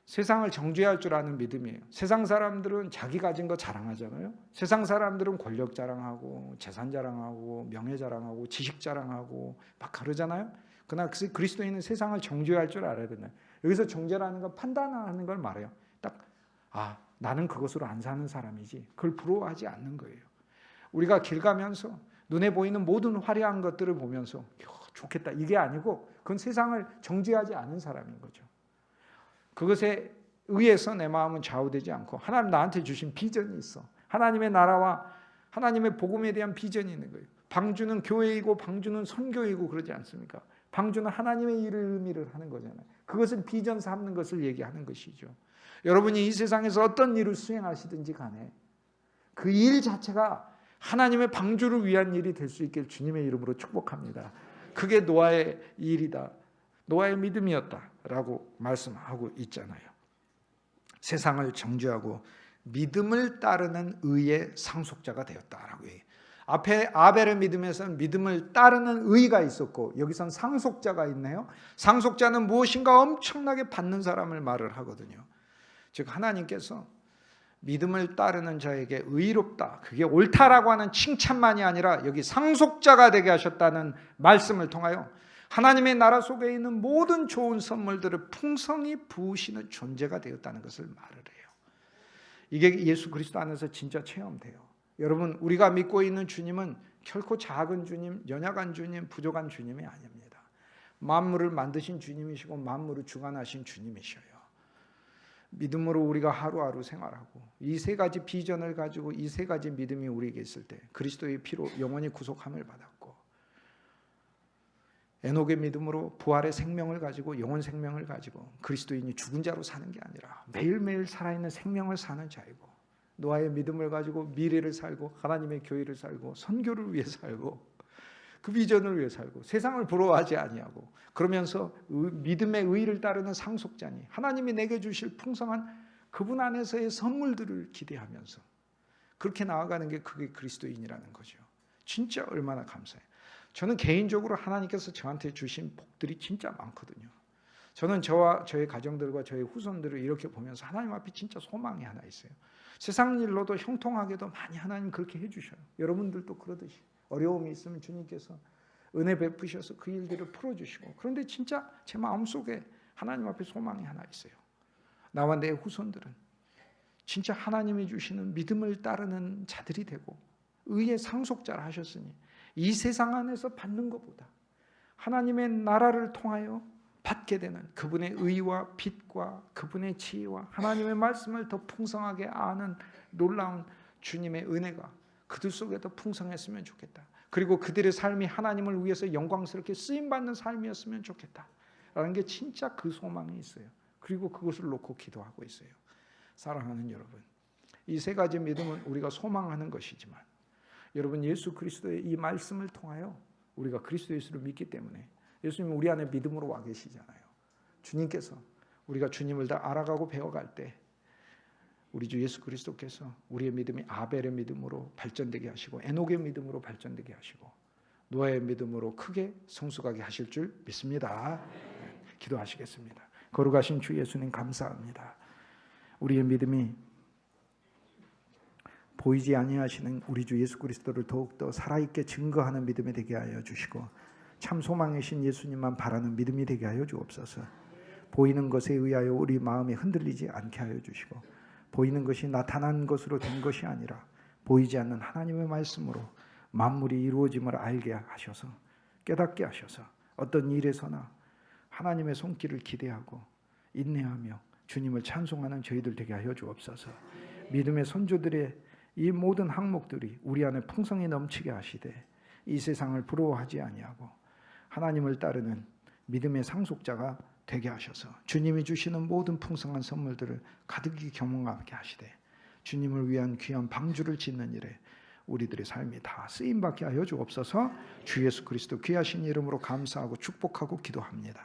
세상을 정죄할 줄 아는 믿음이에요. 세상 사람들은 자기 가진 거 자랑하잖아요. 세상 사람들은 권력 자랑하고 재산 자랑하고 명예 자랑하고 지식 자랑하고 막 그러잖아요. 그러나 그리스도인은 세상을 정죄할 줄 알아야 된다. 여기서 정죄라는 건 판단하는 걸 말해요. 딱 나는 그것으로 안 사는 사람이지. 그걸 부러워하지 않는 거예요. 우리가 길 가면서 눈에 보이는 모든 화려한 것들을 보면서 좋겠다 이게 아니고 그건 세상을 정죄하지 않은 사람인 거죠. 그것에 의해서 내 마음은 좌우되지 않고 하나님 나한테 주신 비전이 있어. 하나님의 나라와 하나님의 복음에 대한 비전이 있는 거예요. 방주는 교회이고 방주는 선교이고 그러지 않습니까? 방주는 하나님의 일을 의미를 하는 거잖아요. 그것은 비전 삼는 것을 얘기하는 것이죠. 여러분이 이 세상에서 어떤 일을 수행하시든지 간에 그 일 자체가 하나님의 방주를 위한 일이 될 수 있길 주님의 이름으로 축복합니다. 그게 노아의 일이다. 노아의 믿음이었다라고 말씀하고 있잖아요. 세상을 정죄하고 믿음을 따르는 의의 상속자가 되었다라고 얘기해요. 앞에 아벨의 믿음에서는 믿음을 따르는 의가 있었고 여기선 상속자가 있네요. 상속자는 무엇인가 엄청나게 받는 사람을 말을 하거든요. 즉 하나님께서 믿음을 따르는 자에게 의롭다, 그게 옳다라고 하는 칭찬만이 아니라 여기 상속자가 되게 하셨다는 말씀을 통하여 하나님의 나라 속에 있는 모든 좋은 선물들을 풍성히 부으시는 존재가 되었다는 것을 말을 해요. 이게 예수 그리스도 안에서 진짜 체험돼요. 여러분 우리가 믿고 있는 주님은 결코 작은 주님, 연약한 주님, 부족한 주님이 아닙니다. 만물을 만드신 주님이시고 만물을 주관하신 주님이셔요. 믿음으로 우리가 하루하루 생활하고 이 세 가지 비전을 가지고 이 세 가지 믿음이 우리에게 있을 때 그리스도의 피로 영원히 구속함을 받았고 에녹의 믿음으로 부활의 생명을 가지고 영원 생명을 가지고 그리스도인이 죽은 자로 사는 게 아니라 매일매일 살아있는 생명을 사는 자이고 노아의 믿음을 가지고 미래를 살고 하나님의 교회를 살고 선교를 위해 살고 그 비전을 위해 살고 세상을 부러워하지 아니하고 그러면서 믿음의 의를 따르는 상속자니 하나님이 내게 주실 풍성한 그분 안에서의 선물들을 기대하면서 그렇게 나아가는 게 그게 그리스도인이라는 거죠. 진짜 얼마나 감사해요. 저는 개인적으로 하나님께서 저한테 주신 복들이 진짜 많거든요. 저는 저와 저의 가정들과 저의 후손들을 이렇게 보면서 하나님 앞에 진짜 소망이 하나 있어요. 세상 일로도 형통하게도 많이 하나님 그렇게 해주셔요. 여러분들도 그러듯이 어려움이 있으면 주님께서 은혜 베푸셔서 그 일들을 풀어주시고, 그런데 진짜 제 마음속에 하나님 앞에 소망이 하나 있어요. 나와 내 후손들은 진짜 하나님이 주시는 믿음을 따르는 자들이 되고 의의 상속자를 하셨으니 이 세상 안에서 받는 것보다 하나님의 나라를 통하여 받게 되는 그분의 의와 빛과 그분의 지혜와 하나님의 말씀을 더 풍성하게 아는 놀라운 주님의 은혜가 그들 속에 더 풍성했으면 좋겠다. 그리고 그들의 삶이 하나님을 위해서 영광스럽게 쓰임받는 삶이었으면 좋겠다 라는 게 진짜 그 소망이 있어요. 그리고 그것을 놓고 기도하고 있어요. 사랑하는 여러분, 이 세 가지 믿음은 우리가 소망하는 것이지만 여러분, 예수 그리스도의 이 말씀을 통하여 우리가 그리스도 예수를 믿기 때문에 예수님은 우리 안에 믿음으로 와 계시잖아요. 주님께서 우리가 주님을 다 알아가고 배워갈 때 우리 주 예수 그리스도께서 우리의 믿음이 아벨의 믿음으로 발전되게 하시고 에녹의 믿음으로 발전되게 하시고 노아의 믿음으로 크게 성숙하게 하실 줄 믿습니다. 기도하시겠습니다. 거룩하신 주 예수님 감사합니다. 우리의 믿음이 보이지 아니하시는 우리 주 예수 그리스도를 더욱더 살아있게 증거하는 믿음이 되게 하여 주시고 참 소망이신 예수님만 바라는 믿음이 되게 하여 주옵소서. 보이는 것에 의하여 우리 마음이 흔들리지 않게 하여 주시고 보이는 것이 나타난 것으로 된 것이 아니라 보이지 않는 하나님의 말씀으로 만물이 이루어짐을 알게 하셔서 깨닫게 하셔서 어떤 일에서나 하나님의 손길을 기대하고 인내하며 주님을 찬송하는 저희들 되게 하여 주옵소서. 믿음의 선조들의 이 모든 항목들이 우리 안에 풍성히 넘치게 하시되 이 세상을 부러워하지 아니하고 하나님을 따르는 믿음의 상속자가 되게 하셔서 주님이 주시는 모든 풍성한 선물들을 가득히 경험하게 하시되 주님을 위한 귀한 방주를 짓는 일에 우리들의 삶이 다 쓰임받게 하여 주옵소서. 주 예수 그리스도 귀하신 이름으로 감사하고 축복하고 기도합니다.